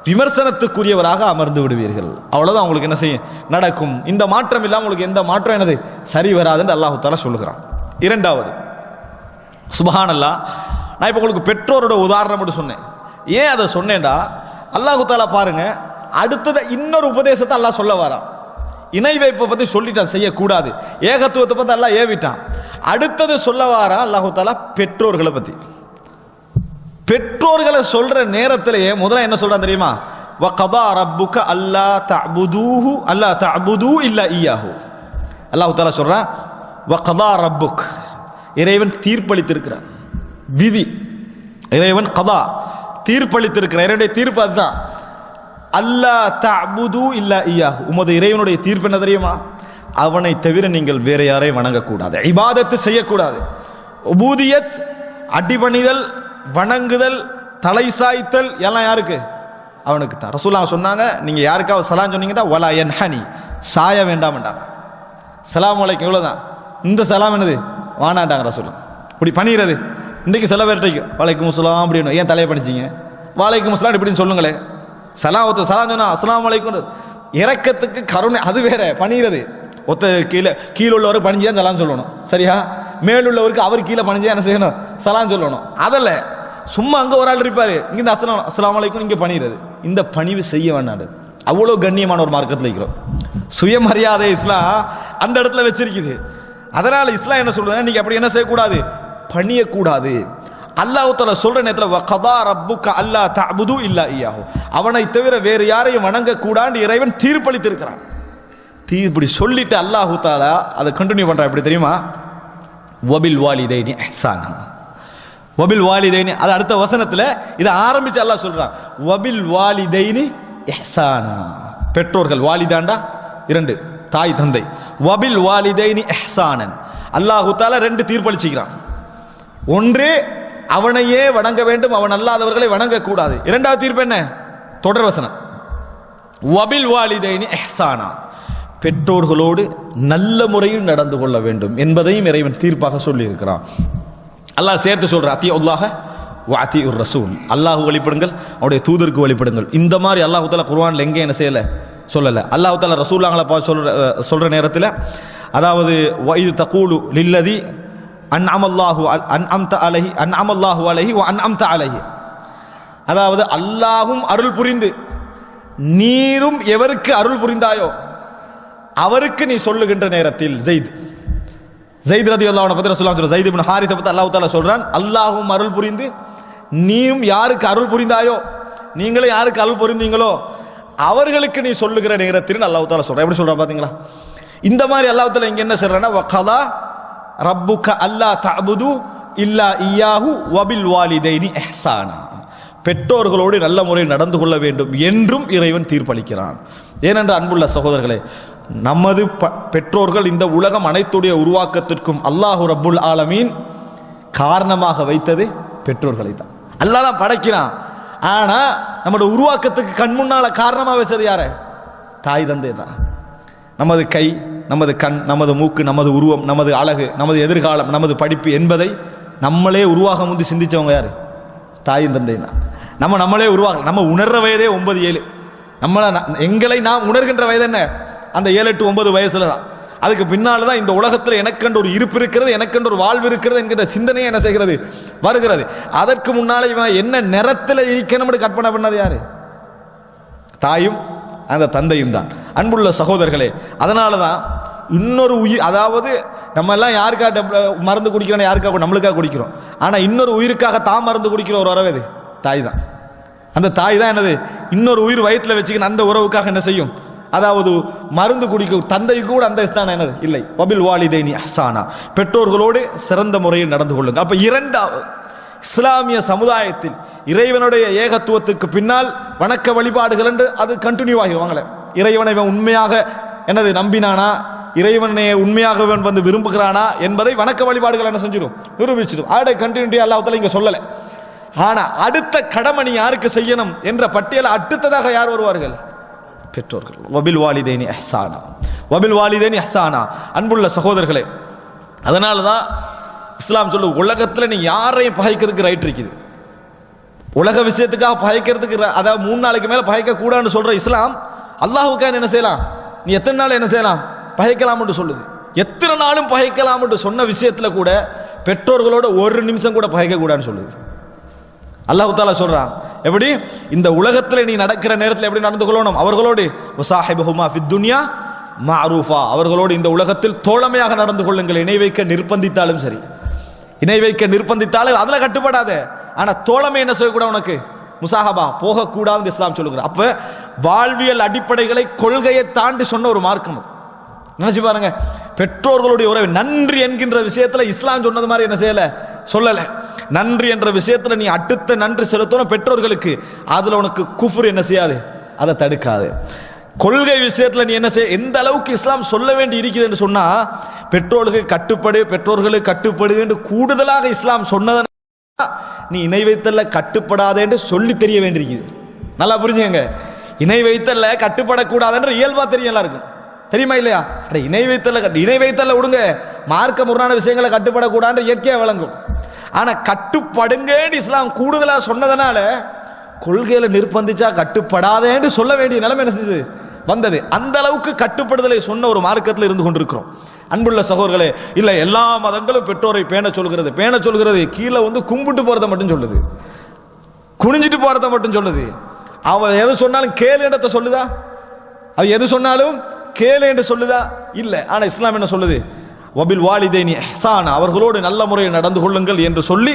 Speaker 1: விமர்சனத்துக்குரியவராக அமர்ந்து விடுவீர்கள். அவ்வளவுதான் உங்களுக்கு என்ன செய்யும், நடக்கும். இந்த மாற்றம் இல்லாமல் உங்களுக்கு எந்த மாற்றம் என்னது சரி வராது என்று அல்லாஹ் தஆலா சொல்லுகிறான். இரண்டாவது, சுப்ஹானல்லாஹ், நான் இப்போ உங்களுக்கு பெற்றோரோட உதாரணம் மட்டும் சொன்னேன். ஏன் அதை சொன்னேன்டா, அல்லாஹ் தஆலா பாருங்க, அடுத்தது இன்னொரு உபதேசத்தை அல்லாஹ் சொல்ல வரான். இணை வைப்பை பத்தி சொல்லிட்டான், செய்யக்கூடாது. ஏகத்துவத்தை பத்தி அல்லாஹ் ஏவிட்டான். அடுத்தது சொல்ல வாரான் அல்லாஹ் தஆலா பெற்றோர்களை பத்தி. பெற்றோர்களை சொல்ற நேரத்திலேயே முதல்ல என்ன சொல்றான் தெரியுமா, வகதா ரப்புக அல்லா தஅபுது இல்லா இய்யாஹு. அல்லாஹ் தஆலா சொல்றான் வகதா ரப்புக், இறைவன் தீர்ப்பளித்திருக்கிறான், விதி. இறைவன் கதா தீர்ப்பளித்திருக்கிறான், இறைவனுடைய தீர்ப்பு அதுதான். அல்லா தஅபுது இல்லா இய்யாஹு, உமது இறைவனுடைய தீர்ப்பு என்ன தெரியுமா, அவனை தவிர நீங்கள் வேற யாரையும் வணங்கக்கூடாது, இபாதத்து செய்யக்கூடாது. உபூதியத், அடிபணிதல், வணங்குதல், தலை சாய்த்தல் எல்லாம் யாருக்கு, அவனுக்கு தான். ரசூலுல்லாஹ் சொன்னாங்க, நீங்க யாருக்காவது சலாம் சொன்னீங்கன்னா வலா யன்ஹனி, சாய வேண்டாம்ண்டாங்க. சலாம் அலைக்கும், இவ்வளவுதான். இந்த சலாம் என்னது வானாண்டாங்க ரசூலுல்லாஹ். இப்படி பண்ணிடுறது இன்றைக்கு சில பேர்ட்டைக்கும் வலைக்கும் அஸ்ஸலாம் அப்படின்னு, ஏன் தலையை பண்ணிச்சிங்க, வலைக்கும் அஸ்ஸலாம் இப்படின்னு சொல்லுங்களேன். சலாம் சொன்னா அஸ்ஸலாமு அலைக்கும், இறக்கத்துக்கு கருணை, அது வேற. பணிகிறது ஒத்த கீழே உள்ளவர் பணிஞ்சா சலாம் சொல்லணும், சரியா? மேலுள்ளவருக்கு அவர் கீழே பணிஞ்சா என்ன செய்யணும், சலாம் சொல்லணும். அதில் சும்மா அங்கே ஒரு ஆள் இருப்பாரு, இங்கே இந்த அஸ்ஸலாமு அலைக்கும் இங்கே பணிகிறது. இந்த பணிவு செய்ய வேண்டாது. அவ்வளோ கண்ணியமான ஒரு மார்க்கத்தில் இருக்கிறோம். சுயமரியாதை இஸ்லாம் அந்த இடத்துல வச்சிருக்குது. அதனால இஸ்லாம் என்ன சொல்றது, நீங்க அப்படி என்ன செய்யக்கூடாது, பணியக்கூடாது. அல்லாஹ் தஆலா சொல்ற நேரத்தில் வகதா ரப்புக அல்லா தஅபுது இல்லா இய்யாஹு, அவனை தவிர வேறு யாரையும் வணங்க கூடாது இறைவன் தீர்ப்பளித்திருக்கிறான். இப்படி சொல்லிட்டு அல்லாஹ் தஆலா அதை கண்டினியூ பண்றான். எப்படி தெரியுமா, வபில் வாலிதைனி இஹ்சானா, வபில் வாலிதைனி, அது அடுத்த வசனத்தில் இதை ஆரம்பிச்சு அல்லாஹ் சொல்றான். வபில் வாலிதைனி இஹ்சானா, பெற்றோர்கள், வாலிதாண்டா இரண்டு, தாய் தந்தை. வபில் வாலிதைனி இஹ்சானன், அல்லாஹ் தஆலா ரெண்டு தீர்ப்பளிச்சுக்கிறான். ஒன்று, அவனையே வணங்க வேண்டும், அவன் அல்லாதவர்களை வணங்கக்கூடாது. இரண்டாவது தீர்ப்பு என்ன, தொடர் வசனம், வபில் வாலிதைனி இஹ்சானா, பெற்றோர்களோடு நல்ல முறையில் நடந்து கொள்ள வேண்டும் என்பதையும் இறைவன் தீர்ப்பாக சொல்லி இருக்கிறான். அல்லாஹ் சேர்த்து சொல்ற, அத்தியுல்லாஹ வ அத்தியுர் ரசூல், அல்லாஹ் வழிபடுங்கள், அவருடைய தூதருக்கு வழிபடுங்கள். இந்த மாதிரி அல்லாஹ் தஆலா குர்ஆன்ல எங்கே என்ன செய்யல, சொல்லல. அல்லாஹ் தஆலா ரசூலுல்லாஹ்களை சொல்ற நேரத்தில், அதாவது வைது தகூலு லில்லதி அன்அமல்லாஹு அலைஹி வ அன்அம்த அலைஹி, அதாவது அல்லாஹும் அருள் புரிந்து நீரும் எவருக்கு அருள் புரிந்தாயோ அவருக்கு நீ சொல்லுகின்ற நேரத்தில் ஜெயித் ரலியல்லாஹு அன்ஹு பத்தி ரசூலுல்லாஹ் சொல்றாங்க. ஸைத் இப்னு ஹாரிஸா பத்தி அல்லாஹ் தஆலா சொல்றான், அல்லாஹ்வும் அருள் புரிந்து நீயும் யாருக்கு அருள் புரிந்தாயோ, நீங்களே யாருக்கு அருள் புரிந்தீங்களோ அவர்களுக்கு நீ சொல்லுகிற நேரத்தில் அல்லாஹ் தஆலா சொல்றான். எப்படி சொல்றான் பாத்தீங்களா? இந்த மாதிரி அல்லாஹ் தஆலா இங்க என்ன சொல்றானா, வகதா ரப்புக அல்லா தஅபுது இல்லா இய்யாஹு வபில் வாலிதைனி இஹ்சானா, பெற்றோர்களோடு நல்ல முறையில் நடந்து கொள்ள வேண்டும் என்றும் இறைவன் தீர்ப்பளிக்கிறான். ஏனென்ற அன்புள்ள சகோதரர்களே, நமது பெற்றோர்கள் இந்த உலகம் அனைத்துடைய உருவாக்கத்திற்கும் அல்லாஹு ரப்புல் ஆலமீன் காரணமாக வைத்தது பெற்றோர்களை தான். அல்லாஹ் தான் படைக்கிறான். ஆனா நம்முடைய உருவாக்கத்துக்கு கண் முன்னால காரணமாக வச்சது யார? தாய் தந்தை தான். நமது கை, நமது கண், நமது மூக்கு, நமது உருவம், நமது அழகு, நமது எதிர்காலம், நமது படிப்பு என்பதை நம்மளே உருவாக முந்தி சிந்திச்சவங்க யாரு? தாயும் தந்தை தான். நம்மளே உருவாக, நம்ம உணர்ற வயதே 9-7. எங்களை நாம் உணர்கின்ற வயது என்ன? அந்த 7-8 9 வயசுல தான். அதுக்கு பின்னால தான் இந்த உலகத்தில் எனக்கென்று ஒரு இருப்பு இருக்கிறது, எனக்கென்று ஒரு வாழ்வு இருக்கிறது என்கிற சிந்தனையை என்ன செய்கிறது? வருகிறது. அதற்கு முன்னாலே இவன் என்ன நிறத்தில் இருக்கணும்னு கற்பனை பண்ணது யாரு? தாயும் அந்த தந்தையும் தான். அன்புள்ள சகோதரர்களே, அதனால தான் இன்னொரு உயிர், அதாவது நம்ம எல்லாம் யாருக்காக மருந்து குடிக்கிறோம், யாருக்காக? நம்மளுக்காக குடிக்கிறோம். ஆனா இன்னொரு உயிருக்காக தான் மருந்து குடிக்கிற ஒரு உறவு எது? தாய் தான். அந்த தாய் தான் என்னது? இன்னொரு உயிர் வயிற்றுல வச்சுக்கின்னு அந்த உறவுக்காக என்ன செய்யும்? அதாவது மருந்து குடிக்கும். தந்தை கூட அந்த ஸ்தானம் என்னது? இல்லை. வபில் வாலிதைனி இஹ்சானா, பெற்றோர்களோடு சிறந்த முறையில் நடந்து கொள்ளுங்க. அப்ப இரண்டாவது, இஸ்லாமிய சமுதாயத்தில் இறைவனுடைய ஏகத்துவத்துக்கு பின்னால் வணக்க வழிபாடுகள் என்று அது கண்டினியூ ஆகிடுவாங்களே. இறைவனை உண்மையாக என்னது நம்பினானா, இறைவனை உண்மையாக வந்து விரும்புகிறானா என்பதை வணக்க வழிபாடுகள் என்ன செஞ்சிடும்? நிரூபிச்சிடும். அதோட கண்டினியூட்டி அல்லாஹ் தஆலா இங்க சொல்லல. ஆனா அடுத்த கடமை நீ யாருக்கு செய்யணும் என்ற பட்டியலை அடுத்ததாக யார் வருவார்கள்? பெற்றோர்கள். வபில் வாலிதைனி இஹ்சானா, வபில் வாலிதைனி இஹ்சானா. அன்புள்ள சகோதரர்களே, அதனால தான் இஸ்லாம் சொல்லு, உலகத்தில் நீ யாரையும் பகைக்கிறதுக்கு ரைட் இருக்குது. உலக விஷயத்துக்காக பகைக்கிறதுக்கு, அதாவது 3 நாளைக்கு மேல பகைக்க கூடாதுன்னு சொல்ற இஸ்லாம், அல்லாஹ்வுக்காக என்ன செய்யலாம்? நீ எத்தனை நாள் என்ன செய்யலாம்? பகைக்கலாம் என்று சொல்லுது. எத்தனை நாளும் பகைக்கலாம் என்று சொன்ன விஷயத்துல கூட பெற்றோர்களோட 1 நிமிஷம் கூட பகைக்க கூடாதுன்னு சொல்லுது. அல்லாஹ் தஆலா சொல்றான், எப்படி? இந்த உலகத்தில் நீ நடக்கிற நேரத்தில் எப்படி நடந்து கொள்ளணும்? அவர்களோடு வஸாஹிபுஹுமா ஃபித் துன்யா மஅரூஃபா, அவர்களோடு இந்த உலகத்தில் தோழமையாக நடந்து கொள்ளுங்கள். இணை வைக்க நிர்பந்தித்தாலும் சரி, இணை வைக்க நிர்பந்தித்தாலும் அதுல கட்டுப்படாத. ஆனா தோழமை என்ன செய்யக்கூடாது? உனக்கு முசாஹபா போகக்கூடாது இஸ்லாம் சொல்லுகிறார். அப்ப வாழ்வியல் அடிப்படைகளை, கொள்கையை தாண்டி சொன்ன ஒரு மார்க்கம் அது. நினைச்சு பாருங்க, பெற்றோர்களுடைய உறவு நன்றி என்கின்ற விஷயத்துல இஸ்லாம் சொன்னது மாதிரி என்ன செய்யல, சொல்லல. நன்றி என்ற விஷயத்துல நீ அடுத்த நன்றி செலுத்தணும் பெற்றோர்களுக்கு. அதுல உனக்கு குஃப்ர் என்ன செய்யாது? அதை தடுக்காது. கொள்கை விஷயத்துல நீ என்ன செய்ய, எந்த அளவுக்கு இஸ்லாம் சொல்ல வேண்டி இருக்குது என்று சொன்னா, பெற்றோர்களுக்கு கட்டுப்படு, பெற்றோர்களுக்கு கட்டுப்படு என்று கூடுதலாக இஸ்லாம் சொன்னதன் நீ இணை வைத்தல்ல கட்டுப்படாதே என்று சொல்லி தெரிய வேண்டியிருக்குது. நல்லா புரிஞ்சுங்க. இணை வைத்தல்ல கட்டுப்படக்கூடாதுன்ற இயல்பா தெரியும் எல்லாருக்கும். தெரியுமா இல்லையா? இணை வைத்தல்ல விடுங்க, மார்க்க முரணான விஷயங்களை கட்டுப்படக்கூடாது இயற்கையா விளங்கும். ஆனா கட்டுப்படுங்க இஸ்லாம் கூடுதலா சொன்னதனால கொள்கையில நிர்பந்திச்சா கட்டுப்படாதேன்னு சொல்ல வேண்டிய நிலைமை என்ன செஞ்சது? வந்தது. அந்த அளவுக்கு கட்டுப்படுதலை சொன்ன ஒரு மார்க்கத்தில் இருந்து கொண்டிருக்கிறோம். அன்புள்ள சகோதரர்களே, இல்ல எல்லா மதங்களும் பெற்றோரை பேண சொல்கிறது கீழே வந்து கும்பிட்டு போறதை மட்டும் சொல்லுது, குனிஞ்சிட்டு போறதை மட்டும் சொல்லுது. அவ எது சொன்னாலும் கேளு இடத்தை சொல்லுதா? அவ எது சொன்னாலும் கேளு என்று சொல்லுதா? இல்ல. ஆனா இஸ்லாம் என்ன சொல்லுது? வபில் வாலிதைனி இஹ்சானா, அவர்களோடு நல்ல முறையில் நடந்து கொள்ளுங்கள் என்று சொல்லி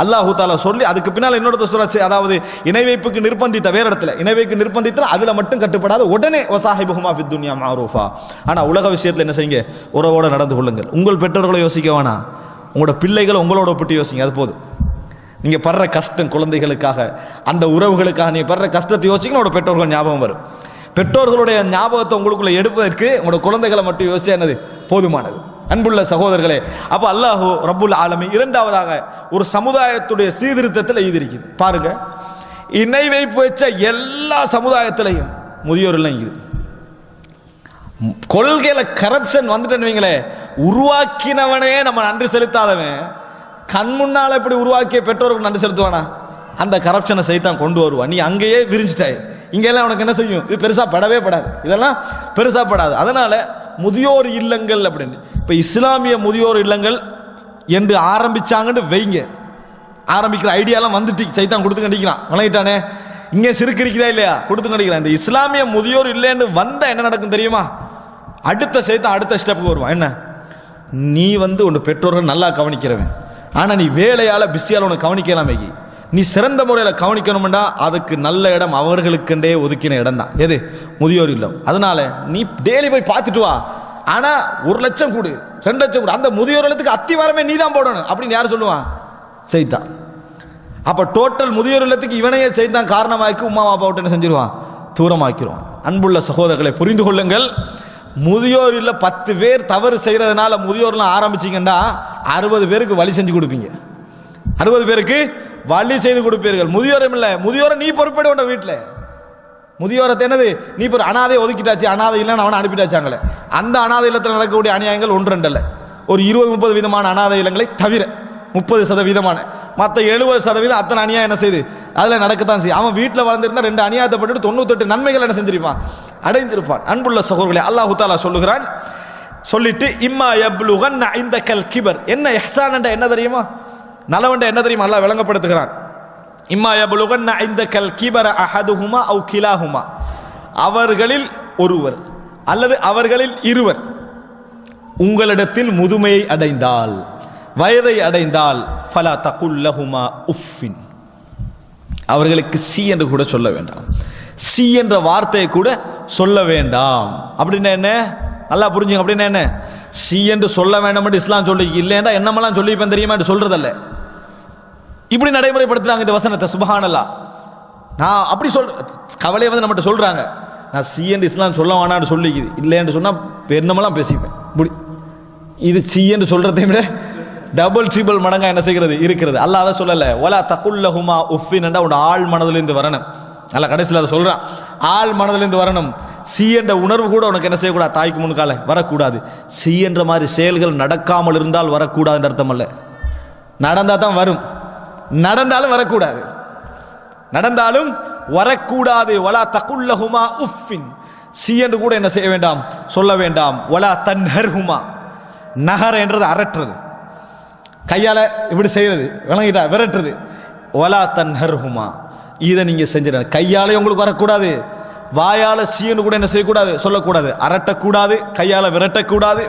Speaker 1: அல்லாஹ் தஆலா சொல்லி, அதுக்கு பின்னால் இன்னொரு சூரா, அதாவது இணை வைப்புக்கு நிர்பந்தித்த வேற இடத்துல இணை வைப்பு நிர்பந்தித்தால் அதுல மட்டும் கட்டுப்படாத உடனே வஸாஹிபுஹுமா ஃபித் துன்யா மஅரூஃபா. ஆனா உலக விஷயத்துல என்ன செய்யுங்க? உறவோடு நடந்து கொள்ளுங்கள். உங்கள் பெற்றோர்களை யோசிக்க வேணாம், உங்களோட பிள்ளைகளை உங்களோட ஒப்பிட்டு யோசிங்க. அது போதும். நீங்க படுற கஷ்டம், குழந்தைகளுக்காக, அந்த உறவுகளுக்காக நீங்க படுற கஷ்டத்தை யோசிங்க, உங்களோட பெற்றோர்கள் ஞாபகம் வரும். பெற்றோர்களுடைய ஞாபகத்தை உங்களுக்குள்ள எடுப்பதற்கு உங்களோட குழந்தைகளை மட்டும் யோசிச்சா என்னது? போதுமானது. அன்புள்ள சகோதரர்களே, அப்ப அல்லாஹ் ரப்புல் ஆலமீன் இரண்டாவதாக ஒரு சமுதாயத்துடைய சீர்திருத்தத்தில் எழுதியிருக்குது. பாருங்க, இணை வைப்பு வச்ச எல்லா சமுதாயத்திலையும் முதியோர் எல்லாம் இருக்குது. கொள்கையில கரப்ஷன் வந்துட்டேன்னு வைங்களே, உருவாக்கினவனே நம்ம நன்றி செலுத்தாதவன் கண் முன்னால இப்படி உருவாக்கிய பெற்றோருக்கு நன்றி செலுத்துவானா? அந்த கரப்ஷனை சைத்தான் கொண்டு வருவான். நீ அங்கேயே விரிஞ்சிட்டாய், இங்கெல்லாம் உனக்கு என்ன செய்யும்? இது பெருசா படவே படாது, இதெல்லாம் பெருசா படாது. அதனால முதியோர் இல்லங்கள் அப்படின்னு இப்ப இஸ்லாமிய முதியோர் இல்லங்கள் என்று ஆரம்பிச்சாங்கன்னு வைங்க. ஆரம்பிக்கிற ஐடியாலாம் வந்துட்டு சைத்தான் கொடுத்து கண்டிக்கிறான், விளங்கிட்டானே. இங்கே சிறுக்கு இருக்குதா இல்லையா கொடுத்து கிடைக்கிறேன். இந்த இஸ்லாமிய முதியோர் இல்லைன்னு வந்தா என்ன நடக்கும் தெரியுமா? அடுத்த சைத்தான் அடுத்த ஸ்டெப்புக்கு வருவான். என்ன, நீ உன் பெற்றோர்கள் நல்லா கவனிக்கிறவன், ஆனா நீ வேலையால பிஸியால உனக்கு கவனிக்கலாம். நீ சிறந்த முறையில் கவனிக்கணும்டா அதுக்கு நல்ல இடம் அவர்களுக்குண்டே ஒதுக்கின இடம் தான் எது? முதியோர் இல்லம். அதனால நீ டெய்லி போய் பார்த்துட்டு வா, ஆனா 1 லட்சம் கொடு 2 லட்சம் கொடு, அந்த முதியோர் இல்லத்துக்கு அத்திவாரமே நீ தான் போடணும் அப்படின்னு யார் சொல்லுவான்? செய்தான். அப்ப டோட்டல் முதியோர் இல்லத்துக்கு இவனையே செய்தான் காரணமாக்கி உமா அப்பா விட்டு என்ன செஞ்சிருவான்? தூரமாக்கிடுவான். அன்புள்ள சகோதரர்களை புரிந்து கொள்ளுங்கள். முதியோர் இல்ல 10 பேர் தவறு செய்யறதுனால முதியோர்லாம் ஆரம்பிச்சீங்கன்னா 60 பேருக்கு வழி செஞ்சு கொடுப்பீங்க. 60 பேருக்கு வழி செய்து கொடுப்பீர்கள். முதியோரம் இல்ல, முதியோரை நீ பொறுப்பேட உண்ட வீட்டுல. முதியோரத்தை என்னது? நீ இப்போ அனாதை ஒதுக்கிட்டாச்சு, அனாதை இல்லைன்னு அவனை அனுப்பிட்டாச்சாங்களே. அந்த அனாதை இல்லத்தில் நடக்கக்கூடிய அநியாயங்கள் 1-2 அல்ல, ஒரு 20-30 விதமான அனாதை இல்லங்களை தவிர 30% மற்ற 70% அத்தனை அநியாயம் என்ன செய்யுது? அதில் நடக்கத்தான் செய்யும். அவன் வீட்டில் வளர்ந்திருந்தா 2 அநியாயத்தை பண்ணிட்டு 98 நன்மைகள் என்ன செஞ்சிருப்பான்? அடைந்திருப்பான். அன்புள்ள சகோதரர்களே, அல்லாஹ் தஆலா சொல்லுகிறான். சொல்லிட்டு இம்மா யப்லுகன்ன இந்தகல் கிபர், என்ன இஹ்சான் என்ற என்ன தெரியுமா? நலவண்ட என்ன தெரியுமா? அல்லாஹ் விளங்கப்படுத்துகிறான். இம்மா யப்லுகன்ன இந்தகல் கிபர அஹதுஹுமா அவ் கிலாஹுமா, அவர்களில் ஒருவர் அல்லது அவர்களில் இருவர் உங்களிடத்தில் முதுமையை அடைந்தால், வயதை அடைந்தால், ஃபலா தகுல் லஹுமா உஃபின், அவர்களுக்கு சி என்று கூட சொல்ல வேண்டாம். சி என்ற வார்த்தையை கூட சொல்ல வேண்டாம். அப்படின்னா என்ன? நல்லா புரிஞ்சுங்க. அப்படின்னா என்ன? சி என்று சொல்ல வேண்டாம் என்று இஸ்லாம் சொல்லி, இல்லைன்னா என்னமெல்லாம் சொல்லிப்பேன் தெரியுமா என்று சொல்றதல்ல. இப்படி நடைமுறைப்படுத்துறாங்க இந்த வசனத்தை. சுப்ஹானல்லாஹ். நான் அப்படி கவலையை நம்மகிட்ட சொல்றாங்க, நான் சி என்று இஸ்லாம் சொல்ல வேணான்னு சொல்லிக்குது, இல்லை என்று சொன்னா என்னமெல்லாம் பேசிப்பேன். இது சி என்று சொல்றதை விட டபுள் ட்ரிபிள் மடங்கா என்ன செய்கிறது இருக்கிறது. அல்லாஹ் அதை சொல்லல. வலா தகுல் லஹுமா உஃபின் என்ற உன் ஆள் மனதிலிருந்து வரணும். அல்ல கடைசியில் அதை சொல்றான், ஆள் மனதிலிருந்து வரணும். சி என்ற உணர்வு கூட உனக்கு என்ன செய்யக்கூடாது? தாய்க்கு முன்கால வரக்கூடாது. சி என்ற மாதிரி செயல்கள் நடக்காமல் இருந்தால் வரக்கூடாதுன்ற அர்த்தம் அல்ல. நடந்தா தான் வரும், நடந்தாலும் வரக்கூடாது. நடந்தாலும் வரக்கூடாது. வலா தகுல் லஹுமா உஃபின், சி என்று கூட என்ன செய்ய வேண்டாம்? சொல்ல வேண்டாம். வலா தன்ஹர்ஹுமா, நஹர் என்றது அரட்டுறது, கையால இப்படி செய்யறது, விளங்கிட்டா? விரட்டுறது. வலா தன்ஹர்ஹுமா, இதை நீங்க செஞ்சிட. கையாலே உங்களுக்கு வரக்கூடாது, வாயால சீன்னு கூட என்ன செய்யக்கூடாது? சொல்லக்கூடாது. அரட்டக்கூடாது, கையால விரட்டக்கூடாது.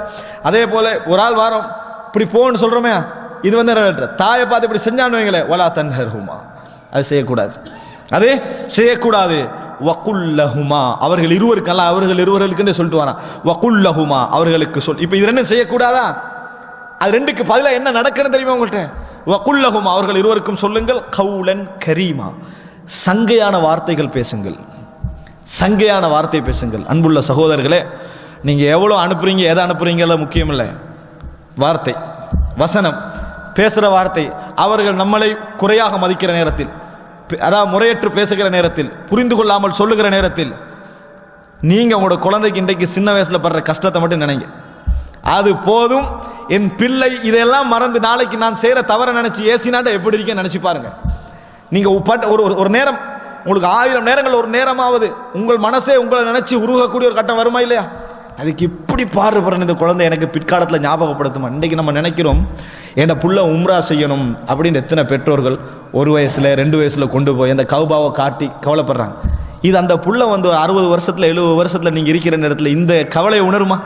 Speaker 1: அதே போல ஒரு ஆள் வாரம் இப்படி போன்னு சொல்றோமே, இது தாயை பார்த்து இப்படி செஞ்சான்னு வைங்களே, வலா தன்ஹர்ஹுமா, அது செய்யக்கூடாது, அது செய்யக்கூடாது. வகுல்லஹுமா, அவர்கள் இருவருக்கு அல்ல, அவர்கள் இருவர்களுக்கு சொல்லிட்டு வரான். வகுல்லஹுமா, அவர்களுக்கு சொல். இப்ப இது ரெண்டும் செய்யக்கூடாதா? அது ரெண்டுக்கு பதிலா என்ன நடக்கணும் தெரியுமா உங்கள்கிட்ட? வகுல்லஹுமா, அவர்கள் இருவருக்கும் சொல்லுங்கள், கவுலன் கரீமா, சங்கையான வார்த்தைகள் பேசுங்கள், சங்கையான வார்த்தை பேசுங்கள். அன்புள்ள சகோதரர்களே, நீங்க எவ்வளவு அனுப்புறீங்க, எதை அனுப்புறீங்கல்ல முக்கியம் இல்லை, வார்த்தை, வசனம், பேசுற வார்த்தை. அவர்கள் நம்மளை குறையாக மதிக்கிற நேரத்தில், அதாவது முறையற்று பேசுகிற நேரத்தில், புரிந்து கொள்ளாமல் சொல்லுகிற நேரத்தில், நீங்க உங்களோட குழந்தைக்கு இன்றைக்கு சின்ன வயசுல படுற கஷ்டத்தை மட்டும் நினைங்க, அது போதும். என் பிள்ளை இதெல்லாம் மறந்து நாளைக்கு நான் செய்யற தவற நினைச்சு ஏசினாட்ட எப்படி இருக்கேன்னு நினைச்சு பாருங்க. நீங்க ஒரு நேரம், உங்களுக்கு 1000 நேரங்கள் ஒரு நேரமாவது உங்கள் மனசே உங்களை நினைச்சு உருகக்கூடிய ஒரு கட்டம் வருமா இல்லையா? அதுக்கு இப்படி பாடுபடுற இந்த குழந்தை எனக்கு பிற்காலத்தில் ஞாபகப்படுத்துமா? இன்றைக்கு நம்ம நினைக்கிறோம் என் புள்ள உம்ரா செய்யணும் அப்படின்னு எத்தனை பெற்றோர்கள் 1 வயசுல 2 வயசுல கொண்டு போய் அந்த கௌபாவை காட்டி கவலைப்படுறாங்க. இது அந்த புள்ள 60 வருஷத்துல 70 வருஷத்துல நீங்க இருக்கிற நேரத்தில் இந்த கவலையை உணருமா?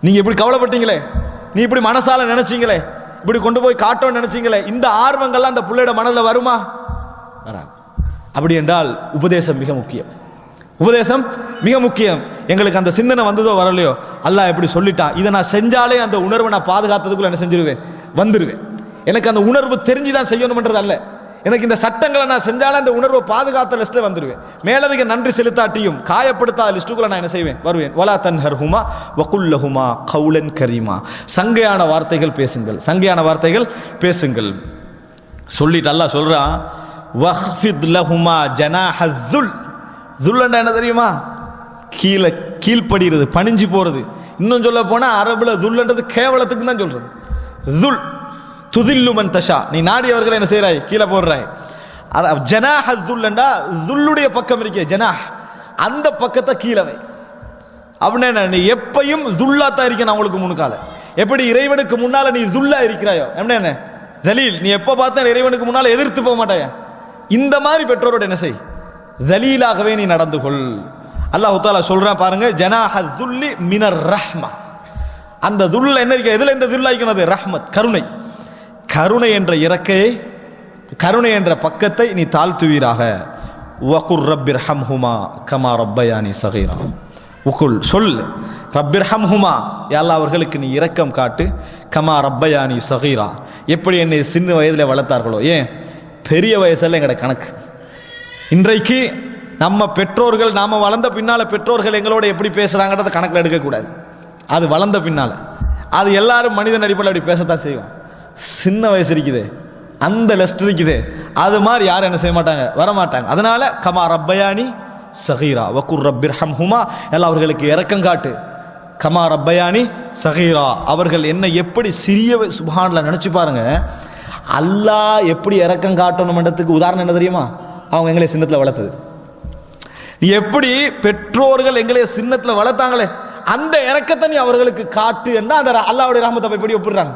Speaker 1: நீங்க இப்படி கவலைப்பட்டீங்களே, நீ இப்படி மனசால நினைச்சீங்களே, இப்படி கொண்டு போய் காட்டோன்னு நினைச்சீங்களே, இந்த ஆர்வங்கள்லாம் அந்த பிள்ளையோட மனதில் வருமா? வராது. அப்படி என்றால் உபதேசம் மிக முக்கியம், உபதேசம் மிக முக்கியம். எங்களுக்கு அந்த சிந்தனை வந்ததோ வரலையோ, அல்லாஹ் எப்படி சொல்லிட்டா, இதை நான் செஞ்சாலே அந்த உணர்வை நான் பாதுகாத்ததுக்குள்ள என்ன செஞ்சிருவேன்? வந்துருவேன். எனக்கு அந்த உணர்வு தெரிஞ்சுதான் செய்யணும்ன்றது அல்ல, எனக்கு இந்த சட்டங்களை நான் செஞ்சாலே அந்த உணர்வை பாதுகாத்த லிஸ்ட்ல வந்துருவேன். மேலதிக நன்றி செலுத்தாட்டியும் காயப்படுத்தாத லிஸ்ட்டுக்குள்ள நான் என்ன செய்வேன்? வருவேன். வலா தன்ஹர்ஹுமா வகுல்லஹுமா கவுலன் கரீமா, சங்கையான வார்த்தைகள் பேசுங்கள், சங்கையான வார்த்தைகள் பேசுங்கள். சொல்லிட்டு அல்லாஹ் சொல்றான், வஹ்ஃபித் லஹுமா ஜனாஹல் துல் என்ன தெரியுமா? கீழே கீழ்படுகிறது, பணிஞ்சு போறது. இன்னும் சொல்ல போனா அரபுல துல்ன்றது கேவலத்துக்கு தான் சொல்றது. துல் துதில்லுமன் தஷா, நீ நாடியவர்களை என்ன செய்யறாய்? கீழே போடுறாய். ஜனாஹ் துல்லண்டா துல்லுடைய பக்கம் இருக்கே ஜனாஹ், அந்த பக்கத்தை கீழவை. அப்படின்னா நீ எப்பையும் துல்லா தான் இருக்க. நான் உங்களுக்கு முன்கால எப்படி இறைவனுக்கு முன்னால நீ துல்லா இருக்கிறாயோ, என்ன தலீல், நீ எப்ப பார்த்தா இறைவனுக்கு முன்னால எதிர்த்து போக மாட்டாயா? இந்த மாதிரி பெற்றோரோட என்ன செய்? தலீலாகவே நீ நடந்து கொள். அல்லாஹ் தஆலா சொல்றான் பாருங்க, ஜனாஹல் துல்லி மினர் ரஹ்மா. அந்த துல் என்ன இருக்கு? எதுல இந்த துல் ஆயிக்கிறது? ரஹ்மத், கருணை. கருணை என்ற இறக்கையை, கருணை என்ற பக்கத்தை நீ தாழ்த்துவீராக. வகுர் ரப்பிர்ஹம்ஹுமா கமா ரப்பயானி ஸகீரா. உகுல் சொல், ரப்பிர்ஹம்ஹுமா, யா அல்லாஹ் அவர்களுக்கு நீ இரக்கம் காட்டு. கமா ரப்பயானி ஸகீரா, எப்படி என்னை சின்ன வயதில் வளர்த்தார்களோ. ஏன் பெரிய வயசுல எங்கட கணக்கு. இன்றைக்கு நம்ம பெற்றோர்கள், நாம வளர்ந்த பின்னால பெற்றோர்கள் எங்களோட எப்படி பேசுறாங்கன்றத கணக்கில் எடுக்கக்கூடாது. அது வளர்ந்த பின்னால அது எல்லாரும் மனிதன் அடிப்படையில் அப்படி பேசத்தான் செய்வோம். சின்ன வயசு இருக்குது, அந்த லெஸ்ட் இருக்குது, அது மாதிரி யாரும் என்ன செய்ய மாட்டாங்க, வரமாட்டாங்க. அதனால கமா ரப்பயானி ஸகீரா வகுர் ரப்பிர்ஹம்ஹுமா, எல்லாம் அவர்களுக்கு இரக்கம் காட்டு. கமா ரப்பயானி ஸகீரா, அவர்கள் என்ன எப்படி சிறிய, சுப்ஹானல்லாஹ், நினைச்சு பாருங்க. அல்லாஹ் எப்படி இரக்கம் காட்டணும்ன்றதுக்கு உதாரணம் என்ன தெரியுமா? அவங்க எங்களை சின்னத்தில் வளர்த்தது. நீ எப்படி பெற்றோர்கள் எங்களை சின்னத்தில் வளர்த்தாங்களே, அந்த இரக்கத்தை நீ அவர்களுக்கு காட்டு என்ன அந்த அல்லாஹ்வுடைய ரஹ்மத்தை எப்படி ஒப்பிடுறாங்க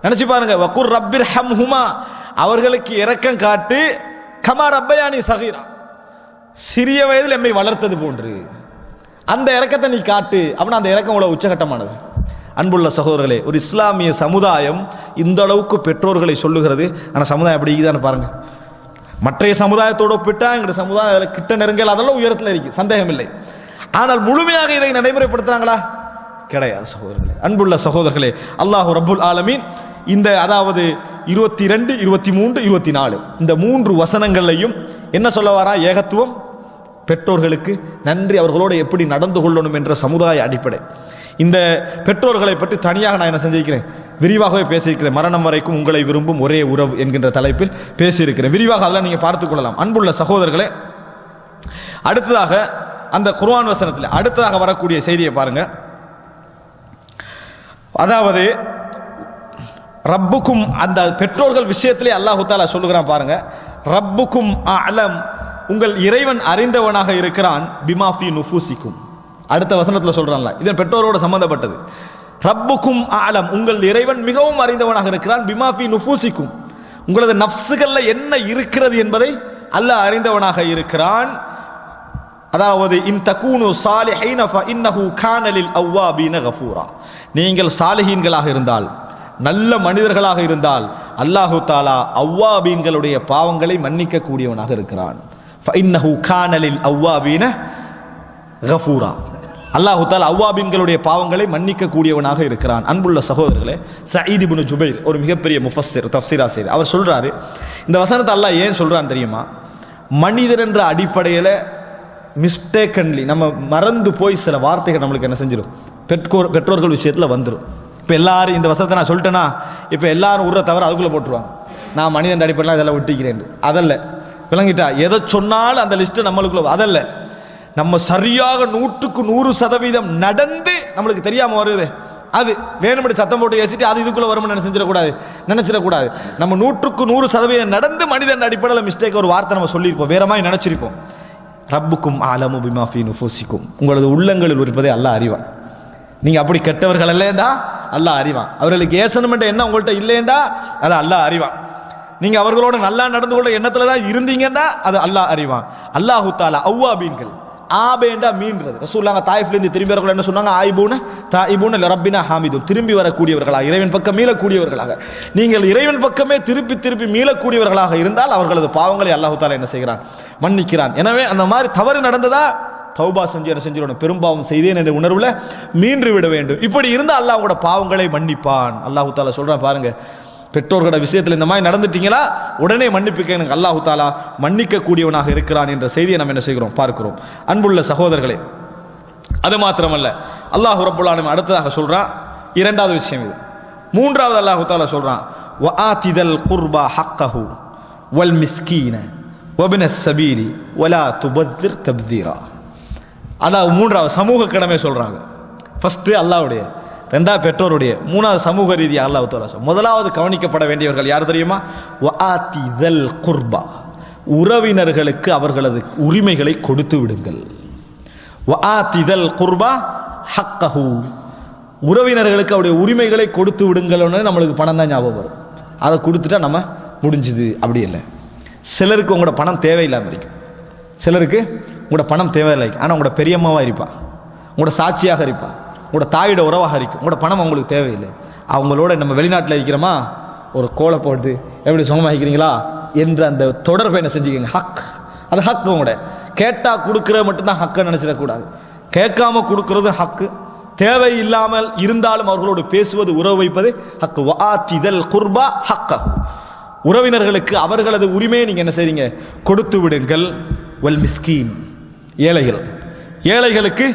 Speaker 1: நினைச்சு பாருங்க. வகுர் ரப்பிர்ஹம்ஹுமா, அவர்களுக்கு இரக்கம் காட்டு. கமா ரப்பயானி ஸகீரா, சிறிய வயதில் எம்மை வளர்த்தது போன்று அந்த இரக்கத்தை நீ காட்டு. அப்படின்னா அந்த இரக்கம் உள்ள உச்சகட்டமானது. அன்புள்ள சகோதரர்களே, ஒரு இஸ்லாமிய சமுதாயம் இந்த அளவுக்கு பெற்றோர்களை சொல்லுகிறது. ஆனால் சமுதாயம் அப்படி இருக்குதான்னு பாருங்க. மற்றைய சமுதாயத்தோடு ஒப்பிட்டா எங்களுடைய சமுதாயம் கிட்ட நெருங்கல், அதெல்லாம் உயரத்தில் இருக்கு, சந்தேகம் இல்லை. ஆனால் முழுமையாக இதை நடைமுறைப்படுத்துறாங்களா? கிடையாது சகோதரர்களே. அன்புள்ள சகோதரர்களே, அல்லாஹ் ரப்புல் ஆலமீன் இந்த அதாவது 22, 23, 24 இந்த 3 வசனங்களையும் என்ன சொல்ல வரா? ஏகத்துவம், பெற்றோர்களுக்கு நன்றி, அவர்களோடு எப்படி நடந்து கொள்ளணும் என்ற சமுதாய அடிப்படை. இந்த பெற்றோர்களை பற்றி தனியாக நான் என்ன செஞ்சிருக்கிறேன், விரிவாகவே பேசியிருக்கிறேன். மரணம் வரைக்கும் உங்களை விரும்பும் ஒரே உறவு என்கின்ற தலைப்பில் பேசியிருக்கிறேன். விரிவாக அதெல்லாம் நீங்கள் பார்த்துக் கொள்ளலாம். அன்புள்ள சகோதரர்களே, அடுத்ததாக அந்த குர்ஆன் வசனத்தில் அடுத்ததாக வரக்கூடிய செய்தியை பாருங்க. அதாவது ரப்புக்கும், அந்த பெற்றோர்கள் விஷயத்திலே அல்லாஹு தஆலா சொல்லுகிறான் பாருங்க. ரப்புக்கும் அலம், உங்கள் இறைவன் அறிந்தவனாக இருக்கிறான். பிமா ஃபீ நுஃபூசிக்கும், அடுத்த வசனத்தில் சொல்றான்ல, இது பெற்றோரோடு சம்பந்தப்பட்டது. ரப்புக்கும் அலம், உங்கள் இறைவன் மிகவும் அறிந்தவனாக இருக்கிறான். பிமா ஃபீ நுஃபூசிக்கும், உங்களது நஃப்ஸுகள்ல என்ன இருக்கிறது என்பதை அல்லாஹ் அறிந்தவனாக இருக்கிறான். அதாவது இன் தகூனு சாலிஹீன ஃபஇன்னஹு கான லில் அவ்வாபீன கஃபூரா, நீங்கள் சாலிஹீன்களாக இருந்தால், நல்ல மனிதர்களாக இருந்தால், அல்லாஹு தஆலா அவ்வாபீன்களுடைய பாவங்களை மன்னிக்க கூடியவனாக இருக்கிறான். ஃபஇன்னஹு கான லில் அவ்வாபீன கஃபூரா, அல்லாஹு தஆலா அவ்வாபீன்களுடைய பாவங்களை மன்னிக்க கூடியவனாக இருக்கிறான். அன்புள்ள சகோதரர்களே, சயீத் இப்னு ஜுபைர் ஒரு மிகப்பெரிய முஃபஸ்ஸிர், தஃப்ஸீர் ஆசிரியர், அவர் சொல்றாரு, இந்த வசனத்தை அல்லாஹ் ஏன் சொல்றான் தெரியுமா? மனிதர் என்ற அடிப்படையில் மிஸ்டேக்கன்லி நம்ம மறந்து போய் சில வார்த்தைகள் நம்மளுக்கு என்ன செஞ்சிடும், பெற்றோர்கள் விஷயத்தில் வந்துடும். இப்போ எல்லாரும் இந்த வசனத்தை நான் சொல்லிட்டேன்னா, இப்போ எல்லாரும் உள்ள தவிர அதுக்குள்ளே போட்டுருவாங்க, நான் மனிதன் அடிப்படையில் இதெல்லாம் விட்டுக்கிறேன். அதல்ல, விளங்கிட்டா? எதை சொன்னாலும் அந்த லிஸ்ட்டு நம்மளுக்குள்ள, அதல்ல, நம்ம சரியாக 100% நடந்து நம்மளுக்கு தெரியாமல் வருது, அது வேணும்படி சத்தம் போட்டு ஏசிட்டு அது இதுக்குள்ள வரும்னு நினைச்சிடக்கூடாது. நம்ம 100% நடந்து மனிதன் அடிப்படையில் மிஸ்டேக் ஒரு வார்த்தை நம்ம சொல்லியிருப்போம், வேற மாதிரி நினைச்சிருப்போம். ரப்புக்கும் அலமு பிமா ஃபீ நுஃபூசிக்கும், உங்களது உள்ளங்களில் இருப்பதை அல்லாஹ் அறிவான். நீங்க அப்படி கெட்டவர்கள் இல்லையேண்டா அல்லாஹ் அறிவான். அவர்களுக்கு ஏசனம் என்ற எண்ணம் உங்கள்கிட்ட இல்லையேண்டா அதை அல்லாஹ் அறிவான். நீங்க அவர்களோட நல்லா நடந்து கொள்ள எண்ணத்துல தான் இருந்தீங்கன்னா அது அல்லாஹ் அறிவான். அல்லாஹு தஆலா அவ்வாபீன்கள், ஆபேண்டா மீன்றது. ரசூலுல்லாஹ் தாயிஃப்ல இருந்து திரும்பி வரவங்க என்ன சொன்னாங்க? ஆயிபூன தாயிபூன லரப்பினா ஹாமிதுன், திரும்பி வரக்கூடியவர்களாக, இறைவன் பக்கம் மீளக்கூடியவர்களாக. நீங்கள் இறைவன் பக்கமே திருப்பி திருப்பி மீளக்கூடியவர்களாக இருந்தால் அவர்களது பாவங்களை அல்லாஹு தஆலா என்ன செய்கிறான்? மன்னிக்கிறான். எனவே அந்த மாதிரி தவறு நடந்ததா தௌபா செஞ்சு என்ன செஞ்சிடணும்? பெரும்பாவம் செய்தேன் என்ற உணர்வுல மீண்டு விட வேண்டும். இப்படி இருந்தால் அல்லாஹ் உங்களோட பாவங்களை மன்னிப்பான். அல்லாஹு தஆலா சொல்றான் பாருங்க, பெற்றோர்களோட விஷயத்தில் இந்த மாதிரி நடந்துட்டீங்களா உடனே மன்னிப்புக்க எனக்கு அல்லாஹு தஆலா மன்னிக்க கூடியவனாக இருக்கிறான் என்ற செய்தியை நம்ம என்ன செய்கிறோம்? பார்க்கிறோம். அன்புள்ள சகோதரர்களே, அது மாத்திரமல்ல, அல்லாஹ் ரப்புல் ஆலமீன் அடுத்ததாக சொல்றான், இரண்டாவது விஷயம் இது. மூன்றாவது அல்லாஹு தஆலா சொல்றான், வஆதிதல் குர்பா ஹக்கஹு வல் மிஸ்கீன வபினஸ் சபீலி வலா துபத்திர் தப்தீரா. அதாவது மூன்றாவது சமூக கடமை சொல்றாங்க. ஃபர்ஸ்ட் அல்லாஹ்வுடைய, ரெண்டாவது பெற்றோருடைய, மூணாவது சமூக ரீதியாக அல்லாஹ் தஆலா. முதலாவது கவனிக்கப்பட வேண்டியவர்கள் யார் தெரியுமா? வஆதிதல் குர்பா, உறவினர்களுக்கு அவர்களது உரிமைகளை கொடுத்து விடுங்கள். வஆதிதல் குர்பா ஹக்கஹு, உறவினர்களுக்கு அவருடைய உரிமைகளை கொடுத்து விடுங்கள்னு நம்மளுக்கு பணம் தான் ஞாபகம் வரும். அதை கொடுத்துட்டா நம்ம முடிஞ்சுது. அப்படி இல்லை, சிலருக்கு உங்களோட பணம் தேவையில்லாமல் இருக்கும். சிலருக்கு உங்களோட பணம் தேவையில்லை, ஆனால் உங்களோட பெரியம்மாவாக இருப்பா, உங்களோட சாட்சியாக இருப்பா, உங்களோட தாயோட உறவாக இருக்கும், உங்களோட பணம் அவங்களுக்கு தேவையில்லை. அவங்களோட நம்ம வெளிநாட்டில் இருக்கிறோமா, ஒரு கோலை போட்டு எப்படி சுகமாகிக்கிறீங்களா என்ற அந்த தொடர்பை என்ன செஞ்சுக்கோங்க. ஹக், அது ஹக்கு. உங்களோட கேட்டால் கொடுக்குற மட்டும்தான் ஹக்குன்னு நினச்சிடக்கூடாது. கேட்காம கொடுக்கறது ஹக்கு. தேவை இல்லாமல் இருந்தாலும் அவர்களோடு பேசுவது, உறவு வைப்பது ஹக்கு. வஆத்திதல் குர்பா ஹக்கஹு, உறவினர்களுக்கு அவர்களது உரிமையை நீங்க என்ன செய்றீங்க, கொடுத்து விடுங்கள். வல் மிஸ்கீன், ஏழைகள், ஏழைகளுக்கு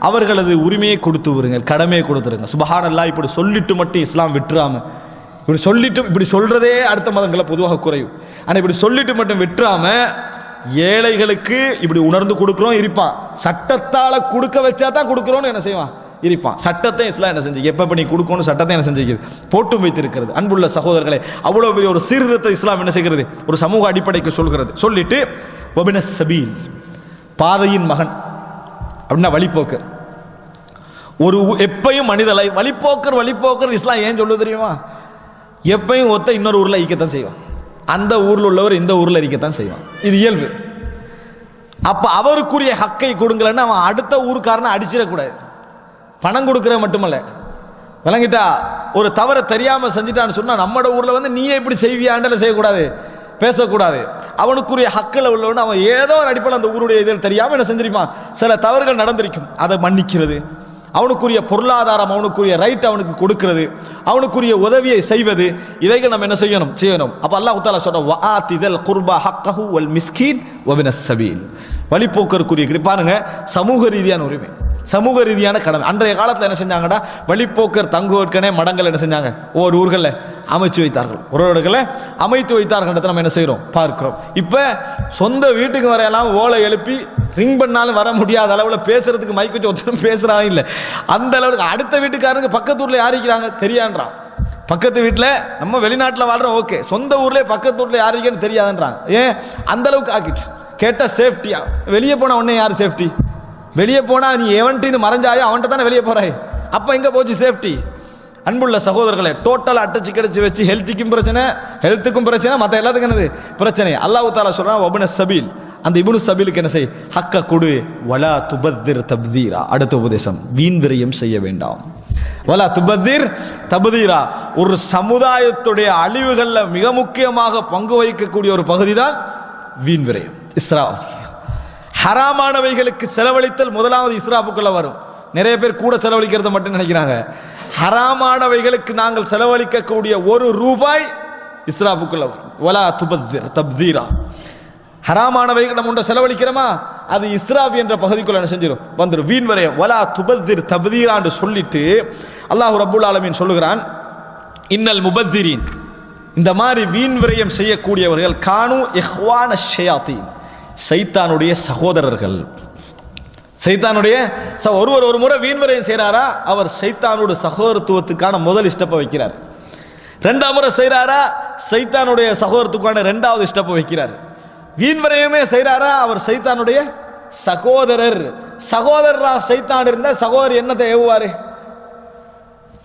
Speaker 1: அவர்களது உரிமையை கொடுத்து விடுங்கள், கடமையை கொடுத்துருங்க. சுபஹானல்லாஹ். இப்படி சொல்லிட்டு மட்டும் இஸ்லாம் விட்டுறாம, இப்படி சொல்லிட்டு, இப்படி சொல்றதே அடுத்த மதங்களை பொதுவாக குறையும், ஆனால் இப்படி சொல்லிட்டு மட்டும் விட்டுறாம ஏழைகளுக்கு இப்படி உணர்ந்து கொடுக்குறோம் இருப்பான். சட்டத்தால கொடுக்க வச்சா தான் கொடுக்குறோன்னு என்ன செய்வான், இருப்பான். சட்டத்தை இஸ்லாம் என்ன செஞ்சு எப்ப நீ கொடுக்கணும் சட்டத்தை என்ன செஞ்சுக்கிறது, போட்டும் வைத்திருக்கிறது. அன்புள்ள சகோதரர்களே, அவ்வளவு பெரிய ஒரு சீர்திருத்த இஸ்லாம் என்ன செய்கிறது, ஒரு சமூக அடிப்படைக்கு சொல்கிறது. சொல்லிட்டு வபின சபீல், பாதையின் மகன் அப்படின்னா வழிபோக்கர். ஒரு எப்பையும் மனிதலை வழிபோக்கர், வழிபோக்கர் இஸ்லாம் ஏன் சொல்லுவது தெரியுமா, எப்பையும் ஒத்த இன்னொரு ஊர்ல ஈக்கத்தான் செய்வான், அந்த ஊர்ல உள்ளவர் இந்த ஊர்ல இருக்கத்தான் செய்வான், இது இயல்பு. அப்ப அவருக்குரிய ஹக்கை கொடுங்கலன்னு அவன் அடுத்த ஊருக்காரனை அடிச்சிடக்கூடாது. பணம் கொடுக்கற மட்டுமல்ல, விளங்கிட்டா, ஒரு தவறை தெரியாம செஞ்சுட்டான்னு சொன்னா நம்மட ஊர்ல வந்து நீயே இப்படி செய்வியாண்டல செய்யக்கூடாது, பேசக்கூடாது. அவனுக்குரிய ஹக்கில் உள்ளவன் அவன் ஏதோ ஒரு அடிப்படையில் அந்த ஊருடைய இதில் தெரியாம என்ன செஞ்சிருப்பான், சில தவறுகள் நடந்திருக்கும், அதை மன்னிக்கிறது, அவனுக்குரிய பொருளாதாரம், அவனுக்குரிய ரைட் அவனுக்கு கொடுக்கிறது, அவனுக்குரிய உதவியை செய்வது, இவைகள் நம்ம என்ன செய்யணும், செய்யணும். அப்ப அல்லாஹ் தஆலா சொல்ற வஆத்திதல் குர்பா ஹக்கஹு வல் மிஸ்கீன் வபினஸ் சபீல், வழிபோக்கருக்குரிய பாருங்க, சமூக ரீதியான உரிமை, சமூக ரீதியான கடமை. அன்றைய காலத்தில் என்ன செஞ்சாங்கடா, வழிபோக்கர் தங்குவதற்கனே மடங்கள் என்ன செஞ்சாங்க, ஒவ்வொரு ஊர்களில் அமைச்சு வைத்தார்கள், ஒரு இடத்துல அமைத்து வைத்தார்கள். நம்ம என்ன செய்யறோம் பார்க்கிறோம். இப்ப சொந்த வீட்டுக்கு வரையெல்லாம் ஓலை எழுப்பி ரிங் பண்ணாலும் வர முடியாத அளவுல பேசுறதுக்கு மைக் வச்சு ஒருத்தரும் பேசுறாங்க இல்ல, அந்த அளவுக்கு. அடுத்த வீட்டுக்காரங்க பக்கத்து ஊர்ல யார் இருக்கிறாங்க தெரியான்றான், பக்கத்து வீட்டில் நம்ம வெளிநாட்டில் வாழ்றோம் ஓகே, சொந்த ஊர்ல பக்கத்து ஊர்ல யார் இருக்கேன்னு தெரியாதுன்றாங்க. ஏன் அந்த அளவுக்கு ஆக்கிடுச்சு. கேட்ட சேஃப்டியா, வெளியே போன உடனே யார் சேஃப்டி, வெளியே போனா நீ எவன்ட்டு மறைஞ்சாயோ அவன்கிட்ட தானே வெளியே போறாய், அப்ப எங்க போச்சு சேஃப்டி. அன்புள்ள சகோதரர்களே, டோட்டல் அட்டச்சு கிடைச்சு வச்சு ஹெல்த்துக்கும் பிரச்சனை, ஹெல்த்துக்கும் பிரச்சனை, மற்ற எல்லாத்துக்கும் என்னது பிரச்சனை. அல்லாஹ் தஆலா சொல்றான் வபின சபீல், அந்த இப்னு சபீலுக்கு என்ன செய், ஹக்க கொடு. வலா துபத்திர் தப்தீரா, அடுத்த உபதேசம், வீண் விரயம் செய்ய வேண்டாம். வலா துபத்திர் தப்தீரா, ஒரு சமுதாயத்துடைய அழிவுகள்ல மிக முக்கியமாக பங்கு வகிக்கக்கூடிய ஒரு பகுதி தான் வீண் விரயம், இஸ்ராஃப். ஹராமானவைகளுக்கு செலவழித்தல் முதலாவது இஸ்ராஃபுக்குள்ள வரும். நிறைய பேர் கூட செலவழிக்கிறது மட்டும் நினைக்கிறாங்க. ஹராமானவைகளுக்கு நாங்கள் செலவழிக்கக்கூடிய ஒரு ரூபாய் இஸ்ராஃபுக்குள்ள வரும். வலா துபத்திர் தப்தீரா, ஹராமானவைகள் நம்ம செலவழிக்கிறோமா, அது இஸ்ராஃப் என்ற பகுதிக்குள்ள என்ன செஞ்சிடும், வந்துடும், வீண் விரயம். வலா துபத்திர் தப்தீரா என்று சொல்லிட்டு அல்லாஹ் ரப்புல் ஆலமீன் சொல்லுகிறான், இன்னல் முபத்திரீன், இந்த மாதிரி வீண் விரயம் செய்யக்கூடியவர்கள் கானு இஹ்வான ஷயாத்தீன், சைத்தானுடைய சகோதரர்கள். சைத்தானுடைய ஒருவர் ஒரு முறை வீண் விரயம் செய்யறாரா, அவர் சைத்தானோட சகோதரத்துவத்துக்கான முதல் ஸ்டெப்பை வைக்கிறார். ரெண்டாம் முறை செய்யறாரா, சைத்தானுடைய சகோதரத்துக்கான இரண்டாவது ஸ்டெப்பை வைக்கிறார். வீண் விரயமே செய்யறாரா, அவர் சைத்தானுடைய சகோதரர். சகோதரரா சைத்தான் இருந்தா சகோதரர் என்னத்தை ஏவுவாரு,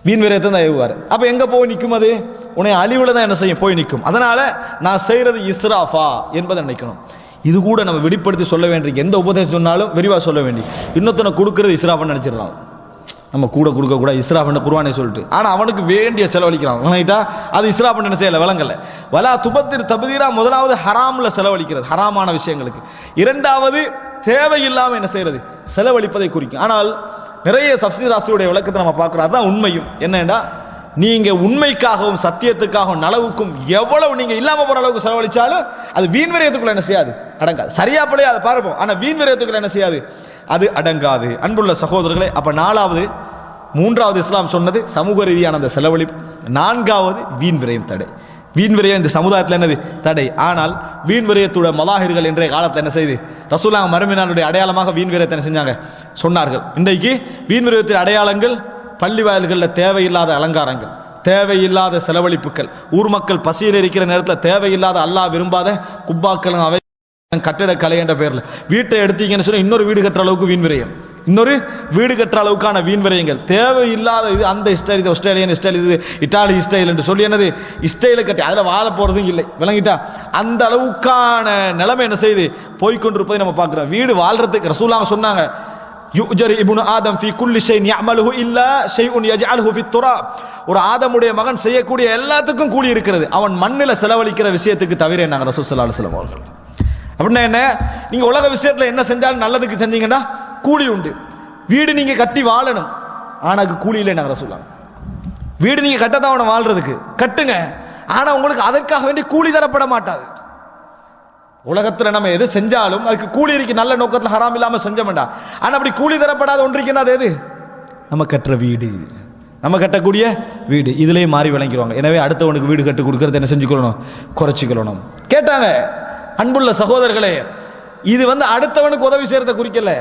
Speaker 1: வீண் விரயத்தை தான் ஏவுவாரு. அப்ப எங்க போய் நிற்கும், அது உன்னை அழிவுல தான் என்ன செய்யும், போய் நிற்கும். அதனால நான் செய்யறது இஸ்ராஃபா என்பதை நினைக்கணும். இது கூட நம்ம வெளிப்படுத்தி சொல்ல வேண்டிய, எந்த உபதேசம் சொன்னாலும் விரிவாக சொல்ல வேண்டி, இன்னொருத்தனை கொடுக்கறது இஸ்ராஃப்னு நினைச்சிடலாம். நம்ம கூட கொடுக்க கூட இஸ்ராஃப்னு குர்ஆனே சொல்லிட்டு, ஆனா அவனுக்கு வேண்டிய செலவழிக்கிறான், அது இஸ்ராஃப்னு என்ன செய்யல, விளங்கல. வலா துபத்திர் தப்தீரா, முதலாவது ஹராம்ல செலவழிக்கிறது, ஹராமான விஷயங்களுக்கு. இரண்டாவது தேவையில்லாம என்ன செய்யறது, செலவழிப்பதை குறிக்கும். ஆனால் நிறைய தஃப்சீர் ஆசிரியருடைய விளக்கத்தை நம்ம பார்க்கிறோம், அதான் உண்மையும். என்னன்னா, நீங்க உண்மைக்காகவும் சத்தியத்துக்காகவும் நலவுக்கும் எவ்வளவு நீங்க இல்லாம போற அளவுக்கு செலவழிச்சாலும் அது வீண் விரயத்துக்குள்ள என்ன செய்யாது, அடங்காது. சரியா பிள்ளையா அதை பார்ப்போம், ஆனா வீண் விரயத்துக்குள்ள என்ன செய்யாது, அது அடங்காது. அன்புள்ள சகோதரர்களே, அப்ப நாலாவது, மூன்றாவது இஸ்லாம் சொன்னது சமூக ரீதியான அந்த செலவழிப்பு. நான்காவது வீண் விரயம் தடை. வீண் விரயம் இந்த சமுதாயத்தில் என்னது, தடை. ஆனால் வீண் விரயத்தோட மலாஹிர்கள் இன்றைய காலத்தில் என்ன செய்து, ரசூலுல்லாஹ் மறுமையினுடைய அடையாளமாக வீண் விரயத்தை என்ன செஞ்சாங்க, சொன்னார்கள். இன்றைக்கு வீண் விரயத்தின் அடையாளங்கள் பள்ளி வாயில்களில் தேவையில்லாத அலங்காரங்கள், தேவையில்லாத செலவழிப்புகள், ஊர் மக்கள் பசியில் இருக்கிற நேரத்தில் தேவையில்லாத அல்லாஹ் விரும்பாத குப்பாக்கள், அவை கட்டிட கலை என்ற பெயரில் வீட்டை எடுத்தீங்கன்னு சொன்னா இன்னொரு வீடு கட்டுற அளவுக்கு வீண் விரயம். இன்னொரு வீடு கட்டுற அளவுக்கான வீண் விரயங்கள், தேவையில்லாத இது, அந்த ஸ்டைல், இது ஆஸ்திரேலியன் ஸ்டைல், இது இட்டாலி ஸ்டைல் என்று சொல்லி என்னது ஸ்டைலை கட்டி அதில் வாழ போகிறதும் இல்லை, விளங்கிட்டா? அந்த அளவுக்கான நிலைமை என்ன செய்யுது போய்கொண்டிருப்பதை நம்ம பார்க்குறோம். வீடு வாழ்றதுக்கு ரசூலுல்லாஹ் சொன்னாங்க, யுஜரி இப்னு ஆதம் ஃபீ குல்லி ஷைஇன் யஅமலுஹு இல்லா ஷைஉன் யஜ்அலுஹு ஃபித் துராப். ஒரு ஆதமுடைய மகன் செய்யக்கூடிய எல்லாத்துக்கும் கூலி இருக்கிறது, அவன் மண்ணில் செலவழிக்கிற விஷயத்துக்கு தவிர நாங்கள் ரசூல் ஸல்லல்லாஹு அலைஹி வஸல்லம் அவர்கள். அப்படின்னா என்ன, நீங்க உலக விஷயத்துல என்ன செஞ்சாலும் நல்லதுக்கு செஞ்சீங்கன்னா கூலி உண்டு. வீடு நீங்க கட்டி வாழணும், ஆனாக்கு கூலி இல்லை நாங்கள் ரசூலுல்லாஹ். வீடு நீங்க கட்டதான் அவனை வாழ்றதுக்கு கட்டுங்க, ஆனா உங்களுக்கு அதற்காக வேண்டி கூலி தரப்பட மாட்டாது. உலகத்தில் நம்ம எது செஞ்சாலும் அதுக்கு கூலி இருக்கு, நல்ல நோக்கத்தில் ஹராம் இல்லாம செஞ்ச வேண்டாம். ஆனா அப்படி கூலி தரப்படாத ஒன்றிருக்குன்னா அது எது? நம்ம கட்டுற வீடு, நம்ம கட்டக்கூடிய வீடு. இதுலயே மாறி விளங்கிடுவாங்க. எனவே அடுத்தவனுக்கு வீடு கட்டு கொடுக்கறது என்ன செஞ்சுக்கொள்ளணும், குறைச்சிக்கொள்ளணும். கேட்டாங்க, அன்புள்ள சகோதரர்களே, இது அடுத்தவனுக்கு உதவி செய்யறத குறிக்கல,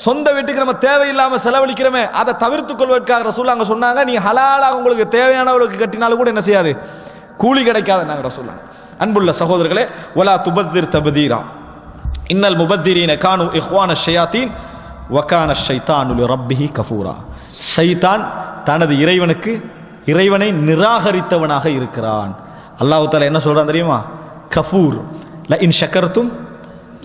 Speaker 1: சொந்த வீட்டுக்கு நம்ம தேவையில்லாம செலவழிக்கிறோமே அதை தவிர்த்துக் கொள்வதற்காக ரசூலுல்லாஹ் சொன்னாங்க, நீங்க ஹலாலாக உங்களுக்கு தேவையானவர்களுக்கு கட்டினாலும் கூட என்ன செய்யாது, கூலி கிடைக்காது நாங்க ரசூலுல்லாஹ். அன்புள்ள சகோதரர்களே, வலா துபத்திர் தபதீரா இன்னல் முபத்திரீன கானு இஹ்வான ஷயாத்தீன் வகான ஷைத்தானு லிரப்பிஹி கஃபூரா. ஷைத்தான் தனது இறைவனை நிராகரித்தவனாக இருக்கிறான். அல்லாஹ் தஆலா என்ன சொல்றான் தெரியுமா? கஃபூர், ல இன் ஷக்கர்தும்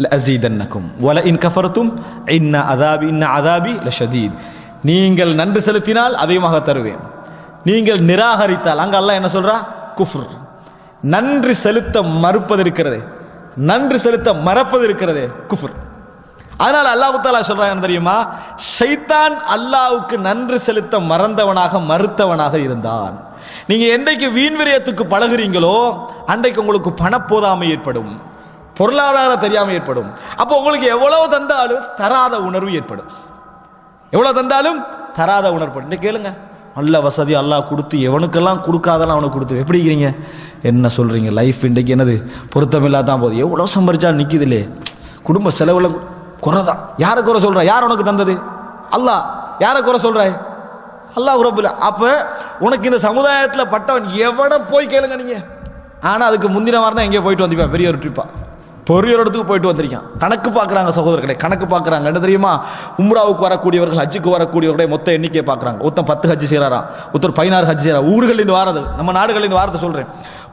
Speaker 1: லஅஸீதன்னகும் வல இன் கஃபர்தும் இன்ன அஸாபி லஷதீத். நீங்கள் நன்றி செலுத்தினால் அதிகமாக தருவேன், நீங்கள் நிராகரித்தால், அங்க அல்லாஹ் என்ன சொல்றா? குஃப்ர். நன்றி செலுத்த மறுப்பது இருக்கிறது, நன்றி செலுத்த மறப்பது இருக்கிறது குஃப்ர். அதனால அல்லாஹ் தஆலா சொல்றான் என்ன தெரியுமா? ஷைத்தான் அல்லாஹ்வுக்கு நன்றி செலுத்த மறுத்தவனாக இருந்தான். நீங்க என்றைக்கு வீண் விரயத்துக்கு பழகுறீங்களோ அன்றைக்கு உங்களுக்கு பணப்போதாமை ஏற்படும், பொருளாதார தெரியாமை ஏற்படும். அப்போ உங்களுக்கு எவ்வளவு தந்தாலும் தராத உணர்வு ஏற்படும், எவ்வளவு தந்தாலும் தராத உணர்வு. இந்த கேளுங்க, நல்ல வசதி அல்லாஹ் கொடுத்து எவனுக்கெல்லாம் கொடுக்காதெல்லாம் அவனுக்கு கொடுத்து எப்படி இருக்கிறீங்க, என்ன சொல்றீங்க? லைஃப் இன்றைக்கு என்னது பொருத்தமில்லாதான் போகுது, எவ்வளோ சம்பாரிச்சா நிற்குது இல்லையே, குடும்ப செலவுல குறைதான். யாரை குறை சொல்ற? யார் உனக்கு தந்தது? அல்லாஹ். யாரை குறை சொல்ற? அல்லாஹ் ரப்புல். அப்ப உனக்கு இந்த சமுதாயத்தில் பட்டவன் எவனை போய் கேளுங்க நீங்க. ஆனா அதுக்கு முந்தின வாரம் தான் எங்கேயோ போயிட்டு வந்திருப்பா, பெரிய ஒரு ட்ரிப்பா, பெரிய ஒரு இடத்துக்கு போயிட்டு வந்திருக்கான். கணக்கு பார்க்குறாங்க சகோதரர்களை, கணக்கு பார்க்குறாங்க. என்ன தெரியுமா? உம்ராவுக்கு வரக்கூடியவர்கள், ஹஜ்ஜுக்கு வரக்கூடியவர்களை மொத்த எண்ணிக்கை பார்க்குறாங்க. ஒருத்தன் 10 ஹஜ்ஜு செய்கிறாராம், ஒருத்தர் 16 ஹஜ்ஜு செய்கிறார். ஊர்கள் இருந்து வாரது, நம்ம நாடுகள் இந்த வாரத்தை சொல்றேன்.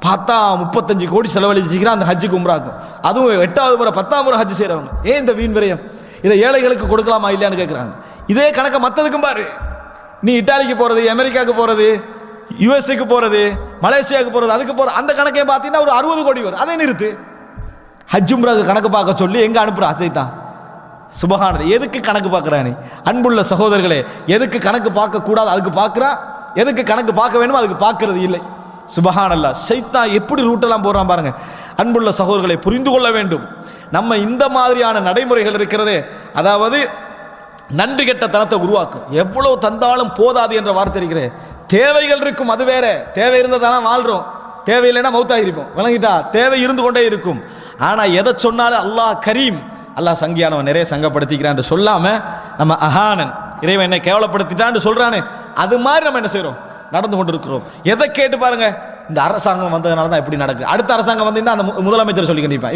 Speaker 1: பார்த்தா 35 கோடி செலவழிச்சுக்கிறான் அந்த ஹஜ்ஜுக்கு உம்ராக்கும். அதுவும் 8வது முறை 10ஆம் முறை ஹஜ்ஜு செய்கிறவங்க. ஏன் இந்த வீண் விரயம்? இதை ஏழைகளுக்கு கொடுக்கலாமா இல்லையான்னு கேட்குறாங்க. இதே கணக்கை மற்றதுக்கும் பாரு. நீ இட்டாலிக்கு போறது, அமெரிக்காவுக்கு போறது, யுஎஸ்ஏக்கு போறது, மலேசியாவுக்கு போறது, அதுக்கு போற அந்த கணக்கே பார்த்தீங்கன்னா ஒரு 60 கோடி வரும். அதே நிறுத்து. ஹஜ் உம்ராக்கு கணக்கு பார்க்க சொல்லி எங்க அனுப்புறா சைத்தான்? சுபஹானல்லாஹ். எதுக்கு கணக்கு பார்க்கறானே? அன்புள்ள சகோதரர்களே, எதுக்கு கணக்கு பார்க்க கூடாது அதுக்கு பார்க்கறா, எதுக்கு கணக்கு பார்க்க வேணுமோ அதுக்கு பார்க்கறது இல்லை. சுபஹானல்லாஹ். சைத்தான் எப்படி ரூட்டெல்லாம் போறான் பாருங்க. அன்புள்ள சகோதரர்களை புரிந்து கொள்ள வேண்டும். நம்ம இந்த மாதிரியான நடைமுறைகள் இருக்கிறதே, அதாவது நன்றி கெட்ட தனத்தை உருவாக்கும். எவ்வளவு தந்தாலும் போதாது என்ற வார்த்தை இருக்கிறேன். தேவைகள் இருக்கும், அது வேற. தேவை இருந்ததான வாழ்றோம், தேவையில்லைன்னா மௌத்தாகிருப்போம். விளங்கிட்டா? தேவை இருந்து கொண்டே இருக்கும். ஆனா எதை சொன்னாலும் அல்லாஹ் கரீம், அல்லாஹ் சங்கியானவன், நிறைய சங்கப்படுத்திக்கிறான் சொல்லாம நம்ம அஹானன், இறைவன் என்னை கேவலப்படுத்திட்டான்னு சொல்றானே, அது மாதிரி நம்ம என்ன செய்யறோம்? நடந்து கொண்டிருக்கிறோம். எதை கேட்டு பாருங்க, இந்த அரசாங்கம் வந்ததுனால தான் இப்படி நடக்குது, அடுத்த அரசாங்கம் வந்தீங்கன்னா அந்த முதலமைச்சர் சொல்லி கண்டிப்பா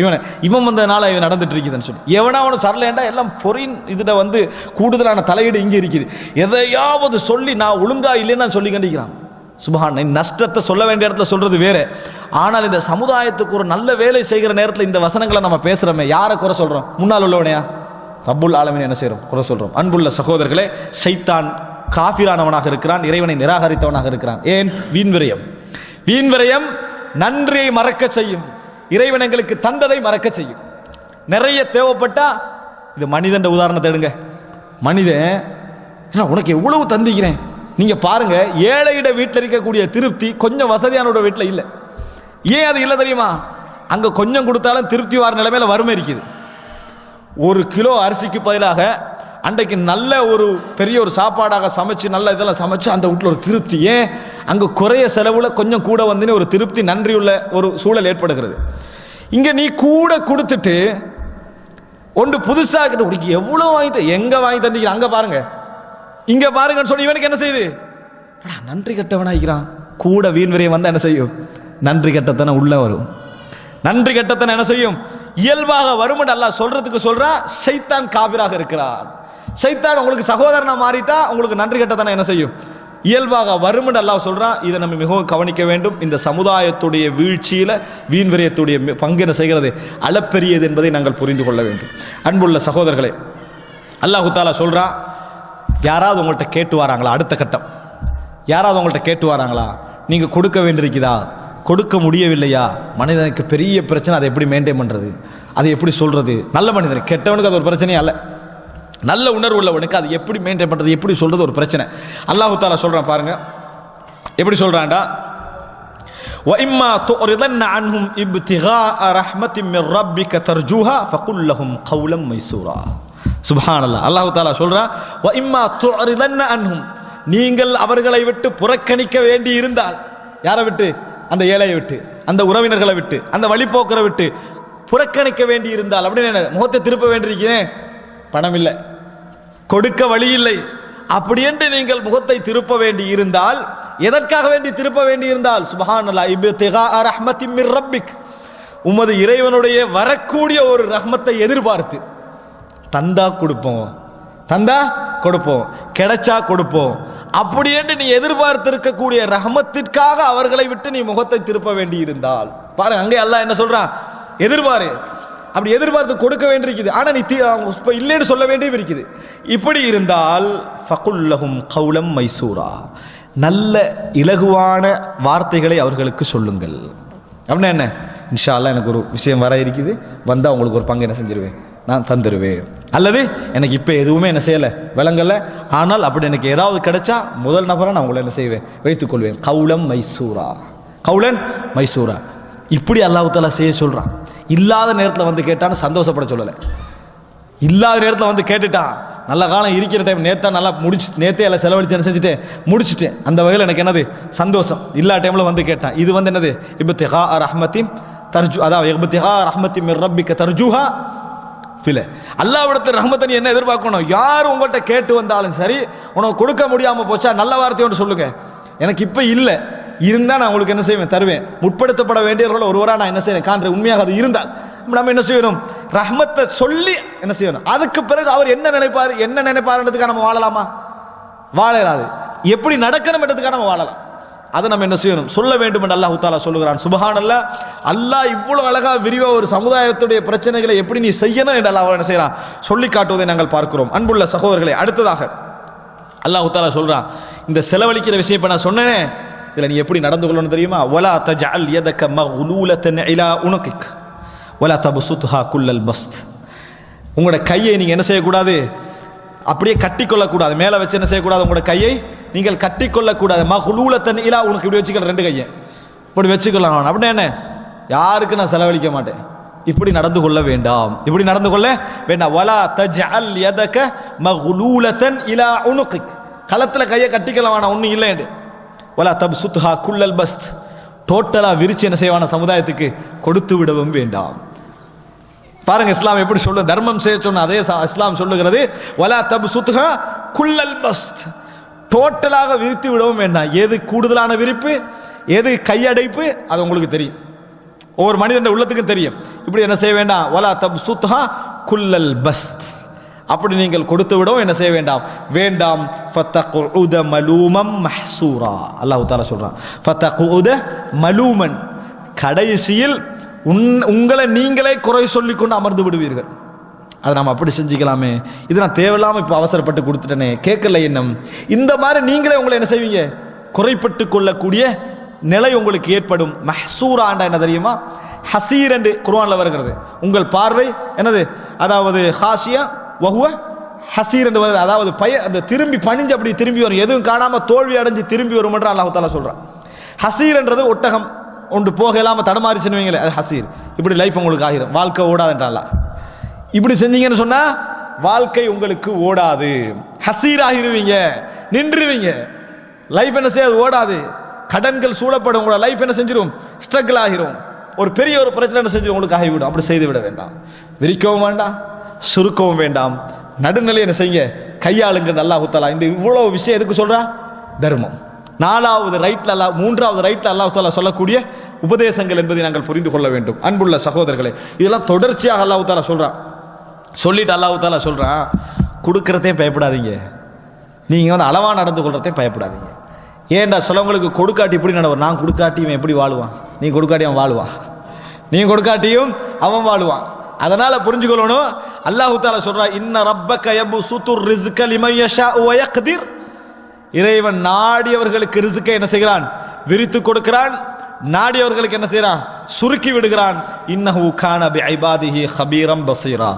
Speaker 1: இவன் வந்ததுனால இவன் நடந்துட்டு இருக்குதுன்னு சொல்லி எவனா அவனு சரலேண்டா எல்லாம் ஃபொரின் இதுல கூடுதலான தலையீடு இங்க இருக்குது. எதையாவது சொல்லி நான் ஒழுங்கா இல்லைன்னு சொல்லி கண்டிக்கிறான். சுபஹான். நஷ்டத்தை சொல்ல வேண்டிய இடத்துல சொல்றது வேற. ஆனால் இந்த சமுதாயத்துக்கு ஒரு நல்ல வேலை செய்கிற நேரத்தில் இந்த வசனங்களை நம்ம பேசுறோமே, யாரை குறை சொல்றோம்? முன்னால் உள்ளவனையா? ரப்புல் ஆலமீன் என்ன செய்யறோம்? குறை சொல்றோம். அன்புள்ள சகோதரர்களே, ஷைத்தான் காஃபிரானவனாக இருக்கிறான், இறைவனை நிராகரித்தவனாக இருக்கிறான். ஏன்? வீண் விரயம். வீண் விரயம் நன்றியை மறக்க செய்யும், இறைவன் எங்களுக்கு தந்ததை மறக்க செய்யும். நிறைய தேவைப்பட்டா, இது மனிதன் உதாரணத்தை எடுங்க. மனிதன் உனக்கு எவ்வளவு தந்திக்கிறேன், நீங்க பாருங்க, ஏழையிட வீட்டில் இருக்கக்கூடிய திருப்தி கொஞ்சம் வசதியானோட வீட்டில் இல்லை. ஏன் அது இல்லை தெரியுமா? அங்க கொஞ்சம் கொடுத்தாலும் திருப்தி வர நிலைமையில வறுமை இருக்குது. 1 கிலோ அரிசிக்கு பதிலாக அன்றைக்கு நல்ல ஒரு பெரிய ஒரு சாப்பாடாக சமைச்சு நல்ல இதெல்லாம் சமைச்சு அந்த வீட்டில் ஒரு திருப்தி. ஏன்? அங்க குறைய செலவுல கொஞ்சம் கூட வந்து ஒரு திருப்தி, நன்றியுள்ள ஒரு சூழல் ஏற்படுகிறது. இங்க நீ கூட கொடுத்துட்டு ஒன்று புதுசா உனக்கு எவ்வளவு வாங்கி எங்க வாங்கி தந்தீங்க, அங்க பாருங்க இங்க பாருங்கன்னு சொல்லி இவனுக்கு என்ன செய்யுது? நன்றி கட்டவனாகிறான். கூட வீண் விரயம் வந்தா என்ன செய்யும்? நன்றி கட்டத்தனை உள்ள வரும். நன்றி கட்டத்தனை என்ன செய்யும்? இயல்பாக வரும். அல்லாஹ் சொல்றதுக்கு சொல்றா, ஷைத்தான் காபிராக இருக்கிறான். ஷைத்தான் உங்களுக்கு சகோதரனா மாறிட்டா உங்களுக்கு நன்றி கெட்டதானே என்ன செய்யும், இயல்பாக வரும் அல்லாஹ் சொல்றான். இதை நம்ம மிகவும் கவனிக்க வேண்டும். இந்த சமுதாயத்துடைய வீழ்ச்சியில வீண் விரயத்துடைய பங்கு என்ன செய்கிறது, அளப்பெரியது என்பதை நாங்கள் புரிந்து கொள்ள வேண்டும். அன்புள்ள சகோதரர்களே, அல்லாஹ் தஆலா சொல்றான், யாராவது உங்கள்கிட்ட கேட்டு வராங்களா, அடுத்த கட்டம், யாராவது உங்கள்கிட்ட கேட்டு வராங்களா, நீங்க கொடுக்க வேண்டியிருக்குதா, கொடுக்க முடியவில்லையா, மனிதனுக்கு பெரிய பிரச்சனை, அதை எப்படி மெயின்டைன் பண்றது, அதை எப்படி சொல்றது. நல்ல மனிதன், கெட்டவனுக்கு அது ஒரு பிரச்சனையே அல்ல, நல்ல உணர்வு உள்ளவனுக்கு அது எப்படி மெயின்டைன் பண்றது, எப்படி சொல்றது ஒரு பிரச்சனை. அல்லாஹ் தஆலா சொல்றான் பாருங்க, எப்படி சொல்றான்டா, وَإِمَّا تُعْرِضَنَّ عَنْهُمْ ابْتِغَاءَ رَحْمَةٍ مِّن رَّبِّكَ تَرْجُوهَا فَقُل لَّهُمْ قَوْلًا مَيْسُورًا. சுப்ஹானல்லாஹ். அல்லாஹ் தஆலா சொல்றான், وَإِمَّا تُعْرِضَنَّ عَنْهُمْ, நீங்கள் அவர்களை விட்டு புறக்கணிக்க வேண்டி இருந்தால், யாரை விட்டு, அந்த ஏழையை விட்டு, அந்த உறவினர்களை விட்டு, அந்த வழிபோக்கரை விட்டு புறக்கணிக்க வேண்டி இருந்தால், அப்படின்னு முகத்தை திருப்ப வேண்டியிருக்கிறேன், பணம் இல்லை, கொடுக்க வழி இல்லை, அப்படி என்று நீங்கள் முகத்தை திருப்ப வேண்டி இருந்தால், எதற்காக வேண்டி திருப்ப வேண்டி இருந்தால், சுப்ஹானல்லாஹ், இப்திகாஅ ரஹ்மத்தின் மிர் ரப்பிக், உமது இறைவனுடைய வரக்கூடிய ஒரு ரஹ்மத்தை எதிர்பார்த்து, தந்தா கொடுப்போம், தந்தா கொடுப்போம், கிடைச்சா கொடுப்போம், அப்படி என்று நீ எதிர்பார்த்திருக்கக்கூடிய ரஹ்மத்திற்காக அவர்களை விட்டு நீ முகத்தை திருப்ப வேண்டி இருந்தால், பாருங்க அங்கே அல்லாஹ் என்ன சொல்றான், எதிர்பாரு, அப்படி எதிர்பார்த்து கொடுக்க வேண்டியிருக்குது, ஆனா நீ இல்லைன்னு சொல்ல வேண்டியும் இருக்குது. இப்படி இருந்தால் ஃபகுல் லஹும் கௌலம் மைசூரா, நல்ல இலகுவான வார்த்தைகளை அவர்களுக்கு சொல்லுங்கள். அப்படின்னா என்ன, இன்ஷா அல்லாஹ் எனக்கு ஒரு விஷயம் வர இருக்குது, வந்தா உங்களுக்கு ஒரு பங்கு என்ன செஞ்சிருவேன், நான் தந்துருவேன், அல்லது எனக்கு இப்போ எதுவுமே என்ன செய்யலை விளங்கலை, ஆனால் அப்படி எனக்கு ஏதாவது கிடைச்சா முதல் நபரை நான் உங்களை என்ன செய்வேன், வைத்துக்கொள்வேன். கௌலம் மைசூரா, கௌலன் மைசூரா, இப்படி அல்லாஹ் தஆலா செய்ய சொல்றான். இல்லாத நேரத்தில் வந்து கேட்டான்னு சந்தோஷப்பட சொல்லலை, இல்லாத நேரத்தில் வந்து கேட்டுட்டான், நல்ல காலம் இருக்கிற டைம் நேத்தா நல்லா முடிச்சு, நேத்தே எல்லாம் செலவழிச்சு செஞ்சுட்டேன் முடிச்சுட்டேன், அந்த வகையில் எனக்கு என்னது சந்தோஷம், இல்லா டைமில் வந்து கேட்டான். இது வந்து என்னது, இப்திகா ரஹ்மத்தின் தர்ஜு, அதாவது இப்திகா ரஹ்மத்தின் மிர் ரப்பிக தர்ஜுஹா ஃபில, அல்லாஹ்விடத்தில் ரஹ்மத்தை நீ என்ன எதிர்பார்க்கணும், யார் உங்கள்கிட்ட கேட்டு வந்தாலும் சரி, உனக்கு கொடுக்க முடியாமல் போச்சா நல்ல வார்த்தை ஒன்று சொல்லுங்க, எனக்கு இப்போ இல்லை, இருந்தா நான் உங்களுக்கு என்ன செய்வேன், தருவேன். முற்படுத்தப்பட வேண்டியவர்கள் ஒருவரா நான் என்ன செய்வேன் காண்றேன், உண்மையாக அது இருந்தால் நம்ம என்ன செய்யணும், ரஹ்மத்தை சொல்லி என்ன செய்யணும். அதுக்கு பிறகு அவர் என்ன நினைப்பார், என்ன நினைப்பாருன்றதுக்காக நம்ம வாழலாமா, வாழலாது, எப்படி நடக்கணும் என்றதுக்காக நம்ம வாழலாம், அதை நம்ம என்ன செய்யணும், சொல்ல வேண்டும் என்று அல்லாஹ் தஆலா சொல்லுகிறான். சுப்ஹானல்லாஹ், அல்லாஹ் இவ்வளவு அழகா விரிவா ஒரு சமுதாயத்துடைய பிரச்சனைகளை எப்படி நீ செய்யணும் என்று அல்லாஹ் என்ன செய்யறான், சொல்லி காட்டுவதை நாங்கள் பார்க்கிறோம். அன்புள்ள சகோதரர்களே, அடுத்ததாக அல்லாஹ் தஆலா சொல்றான், இந்த செலவழிக்கிற விஷயம் இப்ப நான் சொன்னேனே, இதுல நீ எப்படி நடந்து கொள்ளணும் தெரியுமா, வலா தஜஅல் யதக மக்லூலத்தன் இலா உனுகிக் வலா தப்சுத்ஹா குல்லல் பஸ்த், உங்களோட கையை நீங்க என்ன செய்யக்கூடாது, அப்படியே கட்டிக்கொள்ளக்கூடாது, மேலே வச்சு என்ன செய்யக்கூடாது, உங்களோட கையை நீங்கள் கட்டிக்கொள்ளக்கூடாது. மக்லூலத்தன் இலா உனக்கு இப்படி வச்சுக்கலாம், ரெண்டு கையை இப்படி வச்சுக்கலாம், அப்படின்னா என்ன, யாருக்கு நான் செலவழிக்க மாட்டேன், இப்படி நடந்து கொள்ள வேண்டாம், இப்படி நடந்து கொள்ள வேண்டாம். வலா தஜஅல் யதக மக்லூலத்தன் இலா உனுகிக், களத்துல கையை கட்டிக்கலாம் வேணாம், ஒன்றும் இல்லைன்னு. வலா தப்சுத்ஹா குல்லல் பஸ்த், டோட்டலா விரிச்சு என்ன செய்வான சமுதாயத்துக்கு கொடுத்து விடவும் வேண்டாம். பாருங்க இஸ்லாம் எப்படி சொல்ல, தர்மம் செய்ய சொன்ன அதே இஸ்லாம் சொல்லுகிறது, வலா தப்சுத்ஹா குல்லல் பஸ்த், டோட்டலாக விரித்து விடவும் வேண்டாம். எது கூடுதலான விரிப்பு, எது கையடைப்பு, அது உங்களுக்கு தெரியும், ஒவ்வொரு மனிதன் உள்ளத்துக்கும் தெரியும். இப்படி என்ன செய்ய வேண்டாம், வலா தப்சுத்ஹா குல்லல் பஸ்த், அப்படி நீங்கள் கொடுத்து விடவும் என்ன செய்ய வேண்டாம், வேண்டாம். ஃபதகுஉத மலூமம் மஹ்சூரா, அல்லாஹ் தஆலா சொல்றான், ஃபதகுஉத மலூமன், கடைசியில் உங்களை நீங்களே குறை சொல்லி கொண்டு அமர்ந்து விடுவீர்கள். அதை நாம் அப்படி செஞ்சுக்கலாமே, இது நான் தேவையில்லாமல் இப்போ அவசரப்பட்டு கொடுத்துட்டேனே, கேட்கல எண்ணம், இந்த மாதிரி நீங்களே உங்களை என்ன செய்வீங்க, குறைப்பட்டு கொள்ளக்கூடிய நிலை உங்களுக்கு ஏற்படும். மஹ்சூராண்டா என்ன தெரியுமா, ஹசீர் என்று குர்ஆன்ல வருகிறது, உங்கள் பார்வை என்னது, அதாவது ஹாசியா வஹுவ ஹசீர் என்று வருது, அதாவது அந்த திரும்பி பணிஞ்சு அப்படி திரும்பி வரும், எதுவும் காணாம தோல்வி அடைஞ்சு திரும்பி வரும் என்று அல்லாஹ் தஆலா சொல்றான். ஹசீர் என்றது ஒட்டகம் ஒன்று போக இல்லாமல் தடுமாறி வைங்களே, அது ஹசீர். இப்படி லைஃப் உங்களுக்கு ஆகிரும், வாழ்க்கை ஓடாதுன்றால, இப்படி செஞ்சீங்கன்னு சொன்னா வாழ்க்கை உங்களுக்கு ஓடாது, ஹசீர் ஆகிருவீங்க, நின்றுவீங்க, லைஃப் என்ன செய்யாது, ஓடாது, கடன்கள் சூழப்படும், உங்களோட லைஃப் என்ன செஞ்சிடும், ஸ்ட்ரகிள் ஆகிரும், ஒரு பெரிய ஒரு பிரச்சனை என்ன செஞ்சிடும், உங்களுக்கு ஆகிவிடும். அப்படி செய்து விட வேண்டாம், விரிக்கவும் வேண்டாம், சுருக்கவும் வேண்டாம், நடுநிலை என்ன செய்யுங்க, கையாளுங்க. அல்லாஹ் தஆலா இந்த இவ்வளவு விஷயம் எதுக்கு சொல்றா, தர்மம். நாலாவது ரைட்ல அல்லாஹ், மூன்றாவது ரைட்ல அல்லாஹ் தஆலா சொல்லக்கூடிய உபதேசங்கள் என்பதை நாங்கள் புரிந்து கொள்ள வேண்டும். அன்புள்ள சகோதரர்களே, இதெல்லாம் தொடர்ச்சியாக அல்லாஹ் தஆலா சொல்றான். சொல்லிட்டு அல்லாஹ் தஆலா சொல்றான், கொடுக்கறதையும் பயப்படாதீங்க, நீங்கள் வந்து அளவாக நடந்து கொள்றதையும் பயப்படாதீங்க. ஏன்டா சிலவங்களுக்கு கொடுக்காட்டி இப்படி நடக்கும், நான் கொடுக்காட்டி இவன் எப்படி வாழுவான், நீ கொடுக்காட்டி அவன் வாழுவான், நீ கொடுக்காட்டியும் அவன் வாழுவான். அதனால புரிஞ்சுக்கொள்ளணும். அல்லாஹ் தஆலா சொல்றா, இன்ன ரப்பக யப்சுத்துர் ரிஸ்க லிமன் யஷாஉ வ யக்திர். இறைவன் நாடியவர்களுக்கு ரிஸ்கை என்ன செய்கிறான், விரித்து கொடுக்கிறான். நாடியவர்களுக்கு என்ன செய்கிறான், சுருக்கி விடுகிறான். இன்னஹு கான பிஇபாதிஹி ஹபீரம் பஸீரா.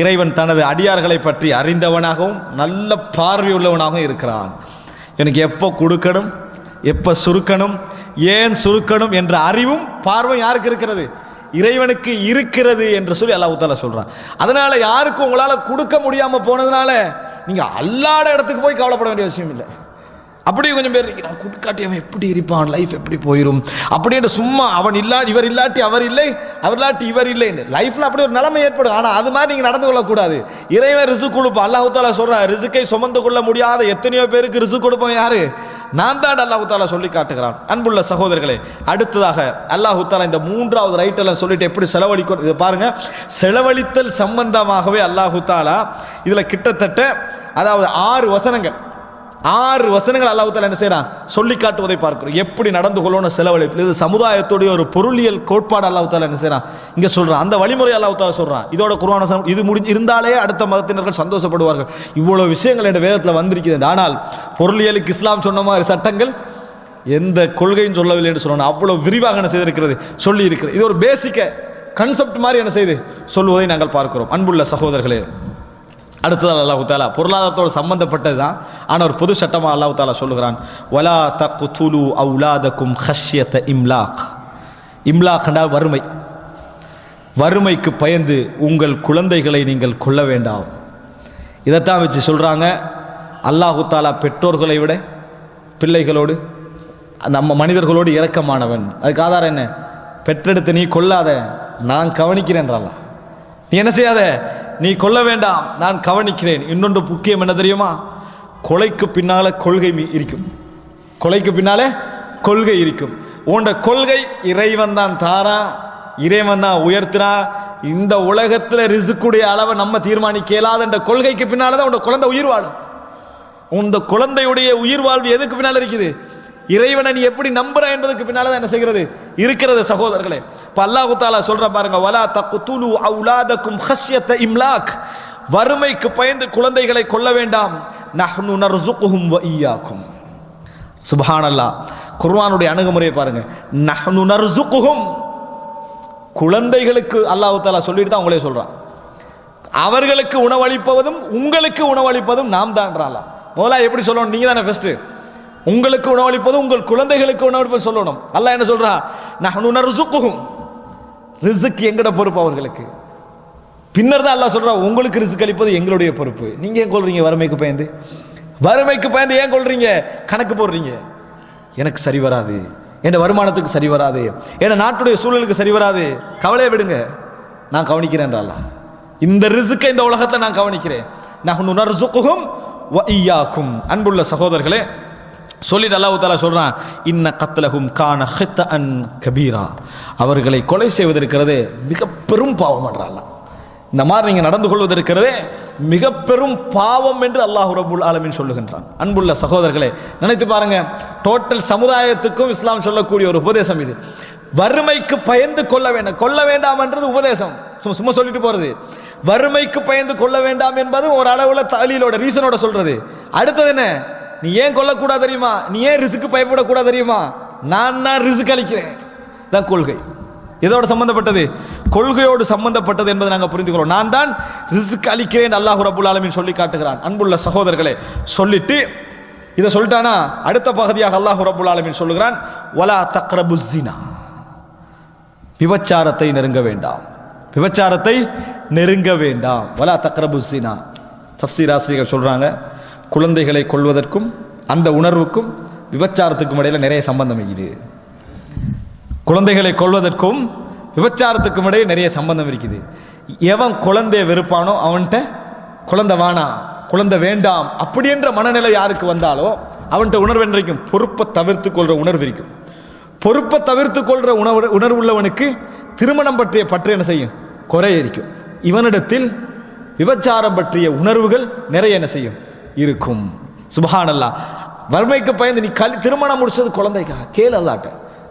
Speaker 1: இறைவன் தனது அடியார்களை பற்றி அறிந்தவனாகவும் நல்ல பார்வை உள்ளவனாகவும் இருக்கிறான். எனக்கு எப்போ கொடுக்கணும், எப்போ சுருக்கணும், ஏன் சுருக்கணும் என்ற அறிவும் பார்வை யாருக்கு இருக்கிறது, இறைவனுக்கு இருக்கிறது என்று சொல்லி அல்லாஹ் தஆலா சொல்றான். அதனால யாருக்கும் உங்களால கொடுக்க முடியாம போனதுனால நீங்க அல்லாத இடத்துக்கு போய் கவலைப்பட வேண்டிய அவசியம் இல்லை. அப்படியே கொஞ்சம் பேர் இருக்கு, நான் கொடுக்காட்டி அவன் எப்படி இருப்பான், லைஃப் எப்படி போயிடும் அப்படின்னு சும்மா அவன் இவர் இல்லாட்டி அவர் இல்லை, அவர் இல்லாட்டி இவர் இல்லை, லைஃப்ல அப்படி ஒரு நிலைமை ஏற்படும். ஆனா அது மாதிரி நீங்க நடந்து கொள்ளக்கூடாது. இறைவன் ரிஸ்க் கொடுப்பான். அல்லாஹ் தஆலா சொல்றான், ரிஸ்கை சுமந்து கொள்ள முடியாத எத்தனையோ பேருக்கு ரிஸ்க் கொடுப்போம் யாரு, நான் தான் அல்லாஹ் தஆலா சொல்லி காட்டுகிறான். அன்புள்ள சகோதரர்களே, அடுத்ததாக அல்லாஹ் தஆலா இந்த மூன்றாவது ரைட் எல்லாம் சொல்லிட்டு எப்படி செலவழிக்கும் இதை பாருங்க. செலவழித்தல் சம்பந்தமாகவே அல்லாஹ் தஆலா இதுல கிட்டத்தட்ட அதாவது 6 வசனங்கள் அல்லாஹ் தஆலா என்ன செய்றான், சொல்லி காட்டுவதை பார்க்கிறோம். எப்படி நடந்து கொள்ளணும் செலவழிப்பு. இது சமுதாயத்துடைய ஒரு பொருளியல் கோட்பாடு அல்லாஹ் தஆலா என்ன செய்றான், இங்க சொல்றான். அந்த வழிமுறை அல்லாஹ் தஆலா சொல்றான். இதோட குர்ஆன் வசனம் இது இருந்தாலே அடுத்த மதத்தினர்கள் சந்தோஷப்படுவார்கள். இவ்வளவு விஷயங்கள் இந்த வேதத்தில் வந்திருக்கிறது. ஆனால் பொருளியலுக்கு இஸ்லாம் சொன்ன மாதிரி சட்டங்கள் எந்த கொள்கையும் சொல்லவில்லை என்று சொல்லணும். அவ்வளவு விரிவாக என்ன செய்திருக்கிறது, சொல்லி இருக்கிறது. இது ஒரு பேசிக்க கன்செப்ட் மாதிரி என்ன செய்து சொல்வதை நாங்கள் பார்க்கிறோம். அன்புள்ள சகோதரர்களே, அடுத்ததாக அல்லாஹ் தஆலா பொருளாதாரத்தோடு சம்பந்தப்பட்டது தான், ஆனால் ஒரு பொது சட்டமாக அல்லாஹ் தஆலா சொல்லுகிறான், வலா தக்துலு அவுலாதக்கும் ஹஷ்யத இம்லாக். இம்லாக் என்றால் வறுமை. வறுமைக்கு பயந்து உங்கள் குழந்தைகளை நீங்கள் கொல்ல வேண்டாம். இதைத்தான் வச்சு சொல்றாங்க, அல்லாஹ் தஆலா பெற்றோர்களை விட பிள்ளைகளோடு நம்ம மனிதர்களோடு இரக்கமானவன். அதுக்கு ஆதாரம் என்ன, பெற்றெடுத்து நீ கொல்லாத, நான் கவனிக்கிறேன்றால. நீ என்ன செய்யாத, நீ கொல்ல வேண்டாம், நான் கவனிக்கிறேன். இன்னொன்று முக்கியம் என்ன தெரியுமா, கொலைக்கு பின்னால கொள்கை இருக்கும். கொலைக்கு பின்னாலே கொள்கை இருக்கும். உண்ட கொள்கை இறைவன் தான் தாரா, இறைவன் தான் உயர்த்தினா. இந்த உலகத்தில் ரிஸ்குடைய அளவை நம்ம தீர்மானிக்க இயலாத என்ற கொள்கைக்கு பின்னால்தான் உண்ட குழந்தை உயிர் வாழும். உந்த குழந்தையுடைய உயிர் வாழ்வு எதுக்கு பின்னால் இருக்குது, இறைவனை நீ எப்படி நம்புற என்பதற்கு பின்னால என்ன செய்கிறது இருக்கிறது. சகோதரர்களே, இப்ப அல்லாஹ் தஆலா சொல்ற பாருங்க, வலா தக்துலு அவுலாதக்கும் ஹஷ்யத இம்லாக். வறுமைக்கு பயந்து குழந்தைகளை கொல்ல வேண்டாம். நஹ்னு நர்சுகுஹும் வ இய்யாக்கும். சுப்ஹானல்லாஹ், குர்ஆனுடைய அணுகுமுறையை பாருங்க. நஹ்னு நர்சுகுஹும், குழந்தைகளுக்கு அல்லாஹ் தஆலா சொல்லிட்டு தான் அவங்களே சொல்றான், அவர்களுக்கு உணவளிப்பதும் உங்களுக்கு உணவளிப்பதும் நாம் தான்றான். முதல்ல எப்படி சொல்லணும், நீங்க தானே ஃபர்ஸ்ட். உங்களுக்கு உணவளிப்பது உங்கள் குழந்தைகளுக்கு உணவளிப்பது சொல்லணும். அல்லாஹ் என்ன சொல்றா, நஹ்னு நர்சுகுஹும், ரிஸ்க் எங்கட பொறுப்பு அவர்களுக்கு. பின்னர் தான் அல்லாஹ் சொல்றா, உங்களுக்கு ரிஸ்க் அளிப்பது எங்களுடைய பொறுப்பு. நீங்க ஏன் கொள்றீங்க வறுமைக்கு பயந்து? வறுமைக்கு பயந்து ஏன் கொள்றீங்க? கணக்கு போடுறீங்க, எனக்கு சரி வராது, என் வருமானத்துக்கு சரி வராது, என் நாட்டுடைய சூழலுக்கு சரி வராது, கவலையை விடுங்க, நான் கவனிக்கிறேன். அல்லாஹ் இந்த ரிஸ்கை இந்த உலகத்தை நான் கவனிக்கிறேன். நஹ்னு நர்சுகுஹும் வ இய்யாக்கும். அன்புள்ள சகோதரர்களே, சொல்லிட்டு அல்லாஹ் தஆலா சொல்றான், இன்ன கத்லஹும் கான ஹித்தஅன் கபீரா. அவர்களை கொலை செய்வதற்கிறதே மிக பெரும் பாவம் என்றால், இந்த மாதிரி நீங்க நடந்து கொள்வதற்கிறதே மிக பெரும் பாவம் என்று அல்லாஹ் ரப்பல் ஆலமீன் சொல்லுகின்றான். அன்புள்ள சகோதரர்களே, நினைத்து பாருங்க, டோட்டல் சமுதாயத்துக்கும் இஸ்லாம் சொல்லக்கூடிய ஒரு உபதேசம் இது. வறுமைக்கு பயந்து கொள்ள வேண்டாம் என்றது உபதேசம், சும்மா சொல்லிட்டு போறது. வறுமைக்கு பயந்து கொள்ள வேண்டாம் என்பது ஒரு அளவுல தலீலோட ரீசனோட சொல்றது. அடுத்தது என்ன, நீ ஏன் கொல்லக்கூடாது தெரியுமா, நீ ஏன் ரிஸ்க்கு பயப்படக்கூடாது தெரியுமா, நான் தான் ரிஸ்க் அளிக்கிறேன். தான் கொள்கை. இதோட சம்பந்தப்பட்டது, கொள்கையோடு சம்பந்தப்பட்டது என்பதை நாங்கள் புரிந்து கொள்வோம். நான் தான் ரிஸ்க் அளிக்கிறேன் அல்லாஹ் ரப்பல் ஆலமீன் சொல்லி காட்டுகிறான். அன்புள்ள சகோதரர்களே, சொல்லிட்டு இதை சொல்லிட்டானா அடுத்த பகுதியாக அல்லாஹ் ரப்பல் ஆலமீன் சொல்லுகிறான், வலா தக்ரபுஸ் ஸினா. விபச்சாரத்தை நெருங்க வேண்டாம், விபச்சாரத்தை நெருங்க வேண்டாம். வலா தக்ரபுஸ் ஸினா. தஃப்சீர் ஆசிரியர்கள் சொல்றாங்க, குழந்தைகளை கொள்வதற்கும் அந்த உணர்வுக்கும் விபச்சாரத்துக்கும் இடையில நிறைய சம்பந்தம் இருக்குது. குழந்தைகளை கொள்வதற்கும் விபச்சாரத்துக்கும் இடையே நிறைய சம்பந்தம் இருக்குது. எவன் குழந்தைய வெறுப்பானோ அவன்கிட்ட குழந்தை வேணா, குழந்தை வேண்டாம் அப்படி என்ற மனநிலை யாருக்கு வந்தாலோ அவன்கிட்ட உணர்வு என்றைக்கும் பொறுப்பை தவிர்த்து கொள்ற உணர்வு இருக்கும். பொறுப்பை தவிர்த்து கொள்ற உணர்வுள்ளவனுக்கு திருமணம் பற்றிய பற்று என்ன செய்யும், குறைய இருக்கும். இவனிடத்தில் விபச்சாரம் பற்றிய உணர்வுகள் நிறைய என்ன செய்யும் இருக்கும். சுப்ஹானல்லாஹ். வறுமைக்கு பயந்து நீ திருமணம் முடிச்சது குழந்தைக்காக, கேளு அல்லாஹ்ட்ட,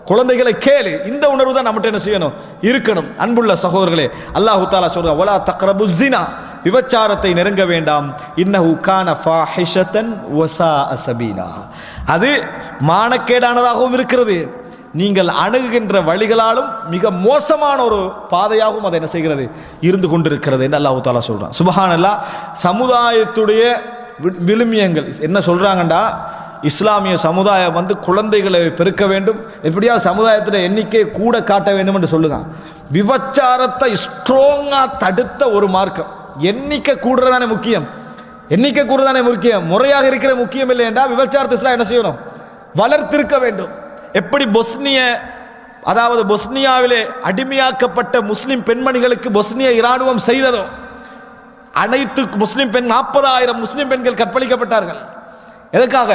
Speaker 1: குழந்தைகளை கேளு. இந்த உணர்வு தான் நம்மகிட்ட என்ன செய்யணும், இருக்கணும். அன்புள்ள சகோதரர்களே, அல்லாஹ் தஆலா சொல்றான், வலா தக்ரபு ஸினா, விபச்சாரத்தை நெருங்க வேண்டாம், இன்னஹு கான ஃபாஹிஷத்தன் வஸாஅ ஸபீலா, அது மானக்கேடானதாகவும் இருக்கிறது, நீங்கள் அணுகுகின்ற வழிகளாலும் மிக மோசமான ஒரு பாதையாகவும் அதை என்ன செய்கிறது, இருந்து கொண்டிருக்கிறது என்று அல்லாஹ் தஆலா சொல்றான். சுப்ஹானல்லாஹ். சமுதாயத்துடைய விழுமியங்கள் என்ன சொல்றாங்கண்டா, இஸ்லாமிய சமுதாயம் வந்து குழந்தைகளை பெருக்க வேண்டும், எப்படியா சமுதாயத்தில் எண்ணிக்கை கூட காட்ட வேண்டும் என்று சொல்லுங்க. விபச்சாரத்தை ஸ்ட்ராங்கா தடுத்த ஒரு மார்க்கம். எண்ணிக்கை கூடுறதானே முக்கியம், எண்ணிக்கை கூடுறதானே முக்கியம், முறையாக இருக்கிற முக்கியம் இல்லை என்றால் விபச்சாரத்தை இஸ்லாம் என்ன செய்யணும், வளர்த்திருக்க வேண்டும். எப்படி பொஸ்னியாவிலே அடிமையாக்கப்பட்ட முஸ்லிம் பெண்மணிகளுக்கு பொஸ்னிய இராணுவம் செய்ததோ, அனைத்து முஸ்லிம் பெண் 40,000 முஸ்லிம் பெண்கள் கற்பழிக்கப்பட்டார்கள். எதற்காக?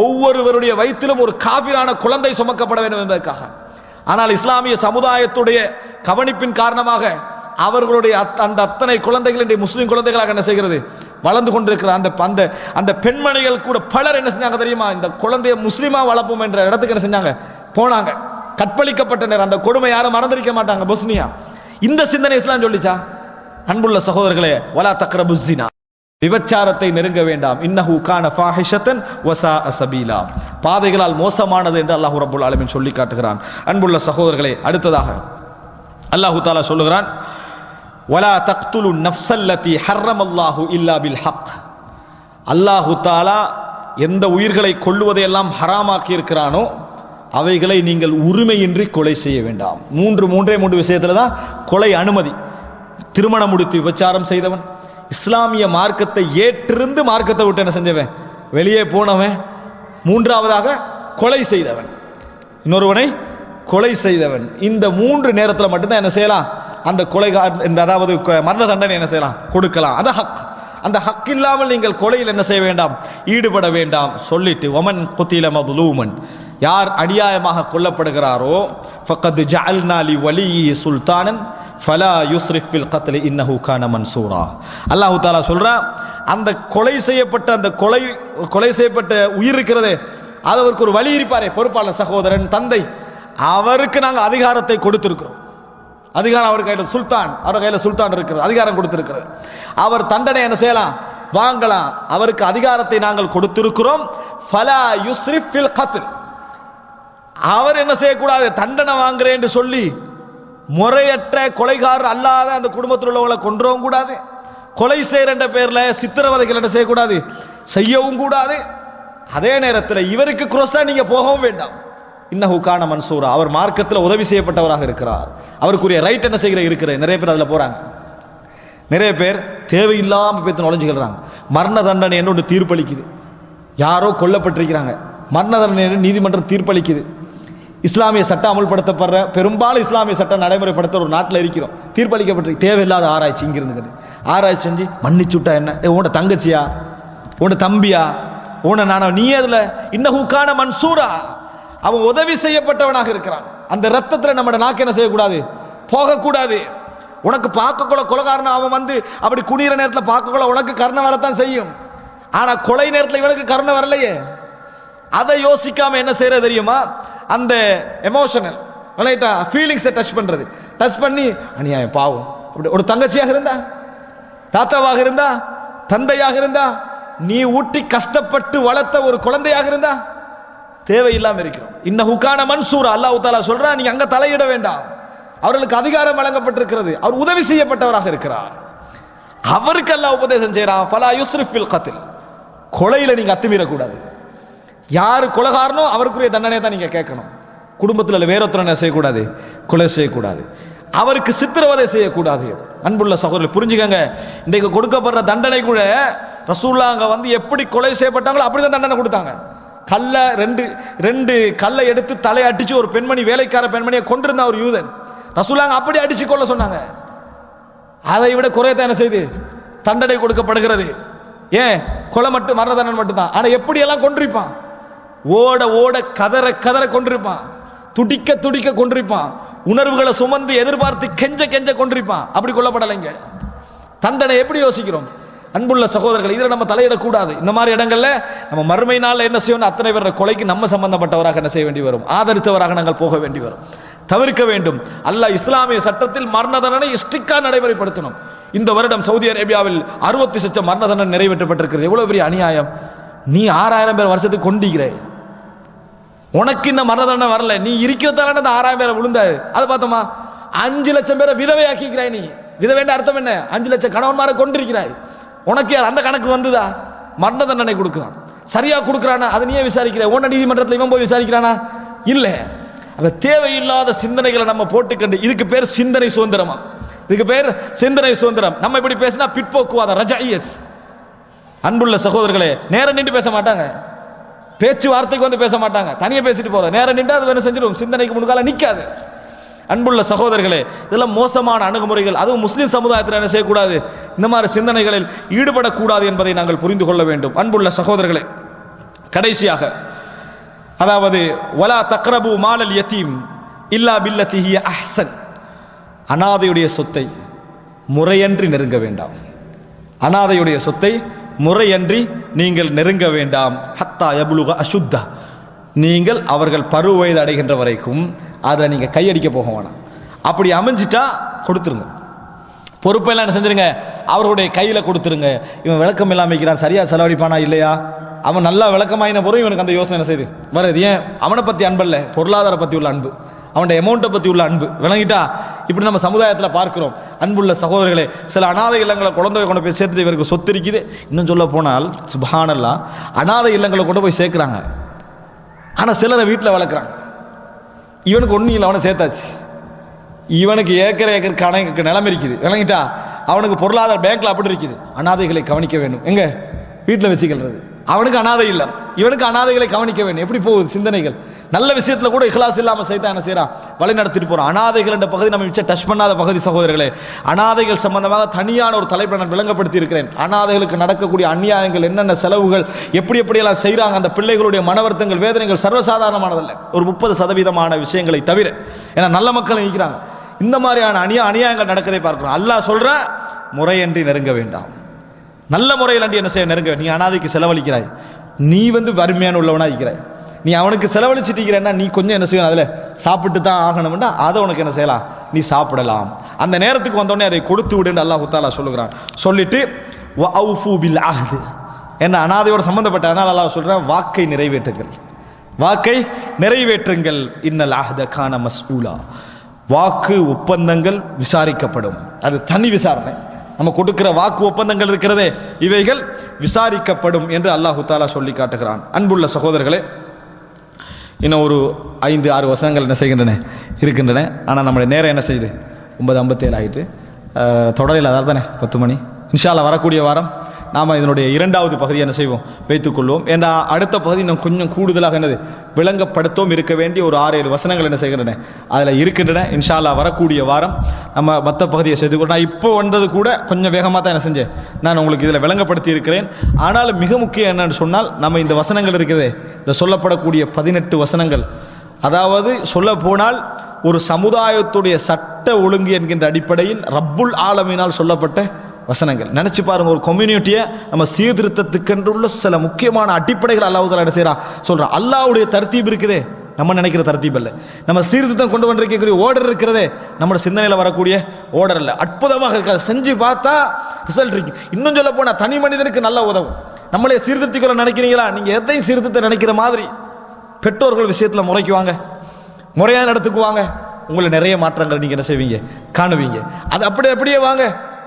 Speaker 1: ஒவ்வொருவருடைய வயிற்றிலும் ஒரு காபிரான குழந்தை சுமக்கப்பட வேண்டும் என்பதற்காக. ஆனால் இஸ்லாமிய சமுதாயத்துடைய கவனிப்பின் காரணமாக அவர்களுடைய அந்த அத்தனை குழந்தைகள் இன்றைய முஸ்லிம் குழந்தைகளாக என்ன செய்கிறது, வளர்ந்து கொண்டிருக்கிற அந்த பெண்மணிகள் கூட பலர் என்ன செஞ்சாங்க தெரியுமா, இந்த குழந்தைய முஸ்லிமா வளர்ப்போம் என்ற இடத்துக்கு என்ன செஞ்சாங்க, போனாங்க. கற்பழிக்கப்பட்டனர். அந்த கொடுமை யாரும் மறந்திருக்க மாட்டாங்க, பொஸ்னியா. இந்த சிந்தனை இஸ்லாம் சொல்லிச்சா? அன்புள்ள சகோதரர்களே, வலா தக்ரபு ஸினா, விபச்சாரத்தை நெருங்க வேண்டாம், இன்னஹு கான ஃபாஹிஷத்தன் வஸாஅ ஸபீலா, பாதைகளால் மோசமானது என்று அல்லாஹ் ரப்பல் ஆலமீன் சொல்லி காட்டுகிறான். அன்புள்ள சகோதரர்களே, அடுத்ததாக அல்லாஹ் தஆலா சொல்லுகிறான், வலா தக்துலு நஃப்ஸல்லதி ஹர்ரமல்லாஹு இல்லா பில் ஹக், அல்லாஹ் தஆலா எந்த உயிர்களை கொல்லுவதையெல்லாம் ஹராமாக்கி இருக்கிறானோ அவைகளை நீங்கள் உரிமையின்றி கொலை செய்ய வேண்டாம். மூன்றே விஷயத்துல தான் கொலை அனுமதி. திருமணம் முடித்து விபச்சாரம் செய்தவன், இஸ்லாமிய மார்க்கத்தை ஏற்றிருந்து மார்க்கத்தை விட்டு என்ன செஞ்சவன், வெளியே போனவன், மூன்றாவதாக கொலை செய்தவன், இன்னொருவனை கொலை செய்தவன். இந்த 3 நேரத்தில் மட்டும்தான் என்ன செய்யலாம், அந்த கொலை, அதாவது மரண தண்டனை என்ன செய்யலாம், கொடுக்கலாம். அது ஹக். அந்த ஹக் இல்லாமல் நீங்கள் கொலையில் என்ன செய்ய வேண்டாம், ஈடுபட வேண்டாம் சொல்லிட்டு, வமன் குத்தில மதுலூமன், யார் அநியாயமாக கொல்லப்படுகிறாரோ, ஃபக்கத் ஜஅல்னா லி வலியி சுல்தானன் ஃபலா யுஸ்ரிஃப் ஃபில் கத்லி இன்னஹு கான மன்சூரா. அல்லாஹ் தஆலா சொல்றா, அந்த கொலை செய்யப்பட்ட உயிர் இருக்கிறதே, அது அவருக்கு ஒரு வலி இருப்பாரே, பொறுப்பாளர், சகோதரன், தந்தை, அவருக்கு நாங்கள் அதிகாரத்தை கொடுத்திருக்கிறோம். அதிகாரம் அவர் கையில், சுல்தான், அவர் கையில் சுல்தான் இருக்கிறது, அதிகாரம் கொடுத்திருக்கிறது. அவர் தண்டனை என்ன செய்யலாம், வாங்கலாம். அவருக்கு அதிகாரத்தை நாங்கள் கொடுத்திருக்கிறோம். ஃபலா யுஸ்ரிஃப் ஃபில் கத்ல், அவர் என்ன செய்யக்கூடாது, தண்டனை வாங்குறேன் என்று சொல்லி முறையற்ற கொலைகாரர் அல்லாத அந்த குடும்பத்தில் உள்ளவங்களை கொன்றவும் கூடாது, கொலை செய்யற பேர்ல சித்திரவதைகள் என்ன செய்யக்கூடாது, செய்யவும் கூடாது. அதே நேரத்தில் இவருக்கு குரோஸா நீங்க போகவும் வேண்டாம். இன்னஹு கான மன்சூரா, அவர் மார்க்கத்தில் உதவி செய்யப்பட்டவராக இருக்கிறார், அவருக்குரிய ரைட் என்ன செய்கிற இருக்கிறது. நிறைய பேர் அதில் போறாங்க, நிறைய பேர் தேவையில்லாம பேத்து நுழைஞ்சுக்கிறாங்க. மரண தண்டனை என்னோட தீர்ப்பளிக்குது, யாரோ கொல்லப்பட்டிருக்கிறாங்க, மரண தண்டனை நீதிமன்றம் தீர்ப்பளிக்குது. இஸ்லாமிய சட்டம் அமல்படுத்தப்படுற, பெரும்பாலும் இஸ்லாமிய சட்டம் நடைமுறைப்படுத்த ஒரு நாட்டில் இருக்கிறோம், தீர்ப்பளிக்கப்பட்டிருக்கு. தேவையில்லாத ஆராய்ச்சி இங்கிருந்து ஆராய்ச்சி செஞ்சு மன்னிச்சுட்டா என்ன, உன்ட தங்கச்சியா, உன்ட தம்பியா, உன்ன நானா, நீ அதுல இன்னஹு கான மன்சூரா, அவன் உதவி செய்யப்பட்டவனாக இருக்கிறான். அந்த ரத்தத்தில் நம்ம நாக்கு என்ன செய்யக்கூடாது, போகக்கூடாது. உனக்கு பார்க்கக்குள்ள கொலைகாரன் அவன் வந்து அப்படி குடியிற நேரத்தில் பார்க்கக்குள்ள உனக்கு கருணை வரத்தான் செய்யும், ஆனா கொலை நேரத்தில் இவனுக்கு கருணை வரலையே. அதை யோசிக்காம என்ன செய்யறது தெரியுமா, அந்த எமோஷனல் ஃபீலிங்ஸை டச் பண்றது, டச் பண்ணி அநியாயம் பாவம். அப்படி ஒரு தங்கச்சியாக இருந்தா, தாத்தாவாக இருந்தா, தந்தையாக இருந்தா, நீ ஊட்டி கஷ்டப்பட்டு வளர்த்த ஒரு குழந்தையாக இருந்தா தேவையில்லாம இருக்கிறோம். இன்னஹு கான மன்சூரா, அல்லாஹ் தஆலா சொல்றா, நீங்க அங்க தலையிட வேண்டாம். அவர்களுக்கு அதிகாரம் வழங்கப்பட்டிருக்கிறது, அவர் உதவி செய்யப்பட்டவராக இருக்கிறார். அவருக்கு அல்லாஹ் உபதேசம் செய்யறான், ஃபலா யுஸ்ரிஃப் ஃபில் கத்ல், கொலையில நீங்க அத்துமீறக்கூடாது. யாரு கொலைகாரனோ அவருக்குரிய தண்டனை தான் நீங்க கேட்கணும். குடும்பத்தில் வேறொருத்தரை செய்யக்கூடாது, கொலை செய்யக்கூடாது, அவருக்கு சித்திரவதை செய்யக்கூடாது. அன்புள்ள சகோதரர் புரிஞ்சுக்கங்க, இன்றைக்கு கொடுக்கப்படுற தண்டனை கூட ரசூலுல்லாஹ் அங்க வந்து எப்படி கொலை செய்யப்பட்டாங்களோ அப்படிதான் தண்டனை கொடுத்தாங்க. ரெண்டு கல்லை எடுத்து தலை அடிச்சு ஒரு பெண்மணி, வேலைக்கார பெண்மணியை கொண்டிருந்த ஒரு யூதன், ரசூலுல்லாஹ் அப்படி அடிச்சு கொள்ள சொன்னாங்க. அதை விட குறையத்தான் என்ன செய்து தண்டனை கொடுக்கப்படுகிறது. ஏன் கொலை மட்டும், மரண தண்டனை மட்டும்தான். ஆனா எப்படி எல்லாம் கொண்டிருப்பான், ஓட ஓட கதற கதற கொண்டிருப்பான், துடிக்க துடிக்க கொண்டிருப்பான், உணர்வுகளை சுமந்து எதிர்பார்த்து கெஞ்ச கெஞ்ச கொண்டிருப்பான். அப்படி கொல்லப்படலைங்க. தண்டனை எப்படி யோசிக்கிறோம்? அன்புள்ள சகோதரர்கள், இதில் நம்ம தலையிடக்கூடாது. இந்த மாதிரி இடங்கள்ல நம்ம மறுமை நாள் என்ன செய்யணும்? அத்தனை பேர் கொலைக்கு நம்ம சம்பந்தப்பட்டவராக என்ன செய்ய வேண்டி வரும்? ஆதரித்தவராக நாங்கள் போக வேண்டி வரும். தவிர்க்க வேண்டும். அல்லாஹ் இஸ்லாமிய சட்டத்தில் மரண தண்டனை ஸ்ட்ரிக்டா நடைமுறைப்படுத்தணும். இந்த வருடம் சவுதி அரேபியாவில் 60 லட்சம் மரண தண்டனை நிறைவேற்றப்பட்டிருக்கிறது. எவ்வளவு பெரிய அநியாயம்! நீ 6000 பேர் வருஷத்துக்கு கொண்டிருக்கிறாய், உனக்கு இன்னும் மரண தண்டனை வரல, நீ இருக்கிறதால அந்த 6000 பேரை விழுந்தாது. அதை பார்த்தோமா? 5 லட்சம் பேரை விதவையாக்கிறாய். நீ விதவைன்ற அர்த்தம் என்ன? 5 லட்சம் கணவன்மாரை கொண்டிருக்கிறாய். உனக்கு யார் அந்த கணக்கு வந்துதா? மரண தண்டனை கொடுக்கிறான், சரியா கொடுக்கிறானா? அதை நீயே விசாரிக்கிற? உன்ன நீதிமன்றத்தில் இவன் போய் விசாரிக்கிறானா? இல்ல. அந்த தேவையில்லாத சிந்தனைகளை நம்ம போட்டுக்கண்டு, இதுக்கு பேர் சிந்தனை சுதந்திரமா? இதுக்கு பேர் சிந்தனை சுதந்திரம். நம்ம இப்படி பேசினா பிற்போக்குவாத ரஜாயியத். அன்புள்ள சகோதரர்களே, நேரம் நின்று பேச மாட்டாங்க, பேச்சுவார்த்தைக்கு வந்து பேச மாட்டாங்க, தனியாக பேசிட்டு போற. நேரம் நின்று அது வேணும் செஞ்சிடும், சிந்தனைக்கு முன்கால நிற்காது. அன்புள்ள சகோதரர்களே, இதெல்லாம் மோசமான அணுகுமுறைகள். அதுவும் முஸ்லிம் சமுதாயத்தில் என்ன செய்யக்கூடாது? இந்த மாதிரி சிந்தனைகளில் ஈடுபடக்கூடாது என்பதை நாங்கள் புரிந்து கொள்ள வேண்டும். அன்புள்ள சகோதரர்களே, கடைசியாக, அதாவது வலா தக்ரபு மாலல் யதீம் இல்லா பில்லதி ஹிய அஹ்சன். அனாதையுடைய சொத்தை முறையன்றி நெருங்க வேண்டாம். அனாதையுடைய சொத்தை முறையன்றி நீங்கள் நெருங்க வேண்டாம். ஹத்தா யபுலுக அசுத்தா, நீங்கள் அவர்கள் பருவ வயது அடைகின்ற வரைக்கும் அதை நீங்கள் கையடிக்க போக வேணாம். அப்படி அமைஞ்சிட்டா கொடுத்துருங்க, பொறுப்பெல்லாம் என்ன செஞ்சிருங்க, அவருடைய கையில் கொடுத்துருங்க. இவன் விளக்கம் இல்லாமல் வைக்கிறான், சரியா செலவழிப்பானா இல்லையா? அவன் நல்லா விளக்கமாயின பொருள் இவனுக்கு அந்த யோசனை என்ன செய்யுது வருது. ஏன்? அவனை பற்றி அன்பல்ல, பொருளாதார பற்றி உள்ள அன்பு, அவனுடைய அமௌண்ட்டை பற்றி உள்ள அன்பு. விளங்கிட்டா? இப்படி நம்ம சமுதாயத்தில் பார்க்கிறோம். அன்புள்ள சகோதரர்களே, சில அனாதை இல்லங்களை குழந்தைய கொண்டு போய் சேர்த்துட்டு இவருக்கு சொத்து இருக்குது. இன்னும் சொல்ல போனால் சுப்ஹானல்லாஹ், அனாதை இல்லங்களை கொண்டு போய் சேர்க்குறாங்க. ஆனால் சிலரை வீட்டில் வளர்க்குறாங்க. இவனுக்கு ஒன்றும் இல்லை, அவனை சேர்த்தாச்சு. இவனுக்கு ஏக்கர் கணக்கு நிலம் இருக்குது. விளங்கிட்டா? அவனுக்கு பொருளாதார பேங்க்ல அப்படி இருக்குது. அனாதைகளை கவனிக்க வேண்டும். எங்க வீட்டில் வச்சுக்கிறது. அவனுக்கு அனாதை இல்லை, இவனுக்கு அனாதைகளை கவனிக்க வேண்டும். எப்படி போகுது சிந்தனைகள்? நல்ல விஷயத்துல கூட இஹ்லாஸ் இல்லாமல் சைத்தான் என்ன செய்யறான்? வழி நடத்திட்டு போறான். அனாதைகள் என்ற பகுதி நம்ம மிச்சம் டச் பண்ணாத பகுதி. சகோதரர்களே, அனாதைகள் சம்பந்தமாக தனியான ஒரு தலைப்பை நான் விளங்கப்படுத்தி இருக்கிறேன். அனாதைகளுக்கு நடக்கக்கூடிய அநியாயங்கள், என்னென்ன செலவுகள், எப்படி எப்படியெல்லாம் செய்யறாங்க, அந்த பிள்ளைகளுடைய மனவர்த்தங்கள், வேதனைகள் சர்வசாதாரணமானதல்ல. ஒரு 30% விஷயங்களை தவிர, ஏன்னா நல்ல மக்கள் இருக்கிறாங்க. இந்த மாதிரியான அநியாயங்கள் நடக்கதை பார்க்கிறோம். அல்லாஹ் சொல்ற முறையன்றி நெருங்க வேண்டாம். நல்ல முறையில் அன்றி என்ன செய்ய நெருங்க. நீ அனாதைக்கு செலவழிக்கிறாய், நீ வறுமையான உள்ளவனா இருக்கிறாய், நீ அவனுக்கு செலவழிச்சிட்டிக்கிறேன்னா நீ கொஞ்சம் என்ன செய்யணும், அதில் சாப்பிட்டு தான் ஆகணும்னா அதை உனக்கு என்ன செய்யலாம், நீ சாப்பிடலாம். அந்த நேரத்துக்கு வந்தோடனே அதை கொடுத்து விடுன்னு அல்லாஹ் தஆலா சொல்லுகிறான். சொல்லிட்டு வஅஃபு பில் அஹ்து, என்ன அனாதையோட சம்பந்தப்பட்ட, அதனால அல்லாஹ் சொல்றான் வாக்கை நிறைவேற்றுங்கள், வாக்கை நிறைவேற்றுங்கள். இன்னல் அஹ்த கான மஸ்ஊலா, வாக்கு ஒப்பந்தங்கள் விசாரிக்கப்படும். அது தனி விசாரணை. நம்ம கொடுக்கிற வாக்கு ஒப்பந்தங்கள் இருக்கிறதே, இவைகள் விசாரிக்கப்படும் என்று அல்லாஹு தஆலா சொல்லி காட்டுகிறான். அன்புள்ள சகோதரர்களே, இன்னும் ஒரு 5-6 வசனங்கள் என்ன செய்கின்றன இருக்கின்றன. ஆனால் நம்முடைய நேரம் என்ன செய்யுது, 9:57 ஆகிட்டு. தொடரில் அதாவது தானே 10 மணி. இன்ஷா அல்லாஹ் வரக்கூடிய வாரம் நாம் இதனுடைய 2வது பகுதியை என்ன செய்வோம், வைத்துக்கொள்வோம். என்ற அடுத்த பகுதி இன்னும் கொஞ்சம் கூடுதலாக என்னது விளங்கப்படுத்தவும் இருக்க வேண்டிய ஒரு 6-7 வசனங்கள் என்ன செய்கின்றன அதில் இருக்கின்றன. இன்ஷா அல்லாஹ் வரக்கூடிய வாரம் நம்ம மற்ற பகுதியை செய்து கொள்ள. நான் இப்போ வந்தது கூட கொஞ்சம் வேகமாக தான் என்ன செஞ்சேன், நான் உங்களுக்கு இதில் விளங்கப்படுத்தி இருக்கிறேன். ஆனால் மிக முக்கியம் என்னன்னு சொன்னால், நம்ம இந்த வசனங்கள் இருக்கிறதே, இந்த சொல்லப்படக்கூடிய 18 வசனங்கள், அதாவது சொல்ல போனால் ஒரு சமுதாயத்துடைய சட்ட ஒழுங்கு என்கின்ற அடிப்படையில் ரப்புல் ஆலமீனால் சொல்லப்பட்ட வசனங்கள். நினைச்சு பாருங்க, ஒரு கம்யூனிட்டியை நம்ம சீர்திருத்தத்துக்கென்றுள்ள சில முக்கியமான அடிப்படைகள் அல்லாஹ் தஆலா என்ன செய்றான் சொல்றான். அல்லாஹ்வுடைய தர்த்தீப் இருக்குதே, நம்ம நினைக்கிற தர்த்தீப் அல்ல. நம்ம சீர்திருத்தம் கொண்டு வந்திருக்கக்கூடிய ஓர்டர் இருக்கிறதே, நம்ம சிந்தனையில் வரக்கூடிய ஓர்டர் அல்ல. அற்புதமாக இருக்காது, செஞ்சு பார்த்தா ரிசல்ட் இருக்கு. இன்னும் சொல்ல போனா தனி மனிதனுக்கு நல்ல உதவும். நம்மளே சீர்திருத்திக்கொள்ள நினைக்கிறீங்களா? நீங்க எதையும் சீர்திருத்த நினைக்கிற மாதிரி பெற்றோர்கள் விஷயத்துல முறைக்குவாங்க, முறையா நடத்துக்குவாங்க, உங்களை நிறைய மாற்றங்கள் நீங்க என்ன செய்வீங்க, காணுவீங்க. அது அப்படியே வாங்க,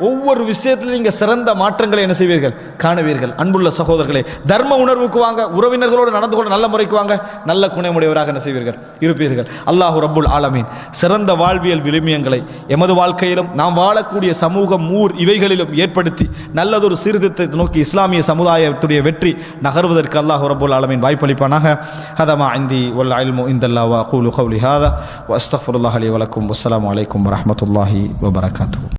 Speaker 1: ஒவ்வொரு விஷயத்திலும் நீங்க சிறந்த மாற்றங்களை என்ன செய்வீர்கள், காணுவீர்கள். அன்புள்ள சகோதரர்களே, தர்ம உணர்வுக்கு வாங்க, உறவினர்களோடு நடந்து கொண்டு நல்ல முறைக்கு வாங்க, நல்ல குணமுடையவராக என்ன செய்வீர்கள், இருப்பீர்கள். அல்லாஹ் ரப்புல் ஆலமீன் சிறந்த வாழ்வியல் விழுமியங்களை எமது வாழ்க்கையிலும் நாம் வாழக்கூடிய சமூகம், ஊர் இவைகளிலும் ஏற்படுத்தி நல்லதொரு சீர்திருத்தத்தை நோக்கி இஸ்லாமிய சமுதாயத்துடைய வெற்றி நகர்வதற்கு அல்லாஹ் ரப்புல் ஆலமீன் வாய்ப்பளிப்பானாக. ஹதமா இந்தி வல் இல்மு இந்தல்லாஹ் வ அகூலு கௌலி ஹாதா வ அஸ்தக்ஃபிருல்லாஹ் லி வ லக்கும். வஸ்ஸலாமு அலைக்கும் வ ரஹ்மத்துல்லாஹி வ பரகாத்துஹு.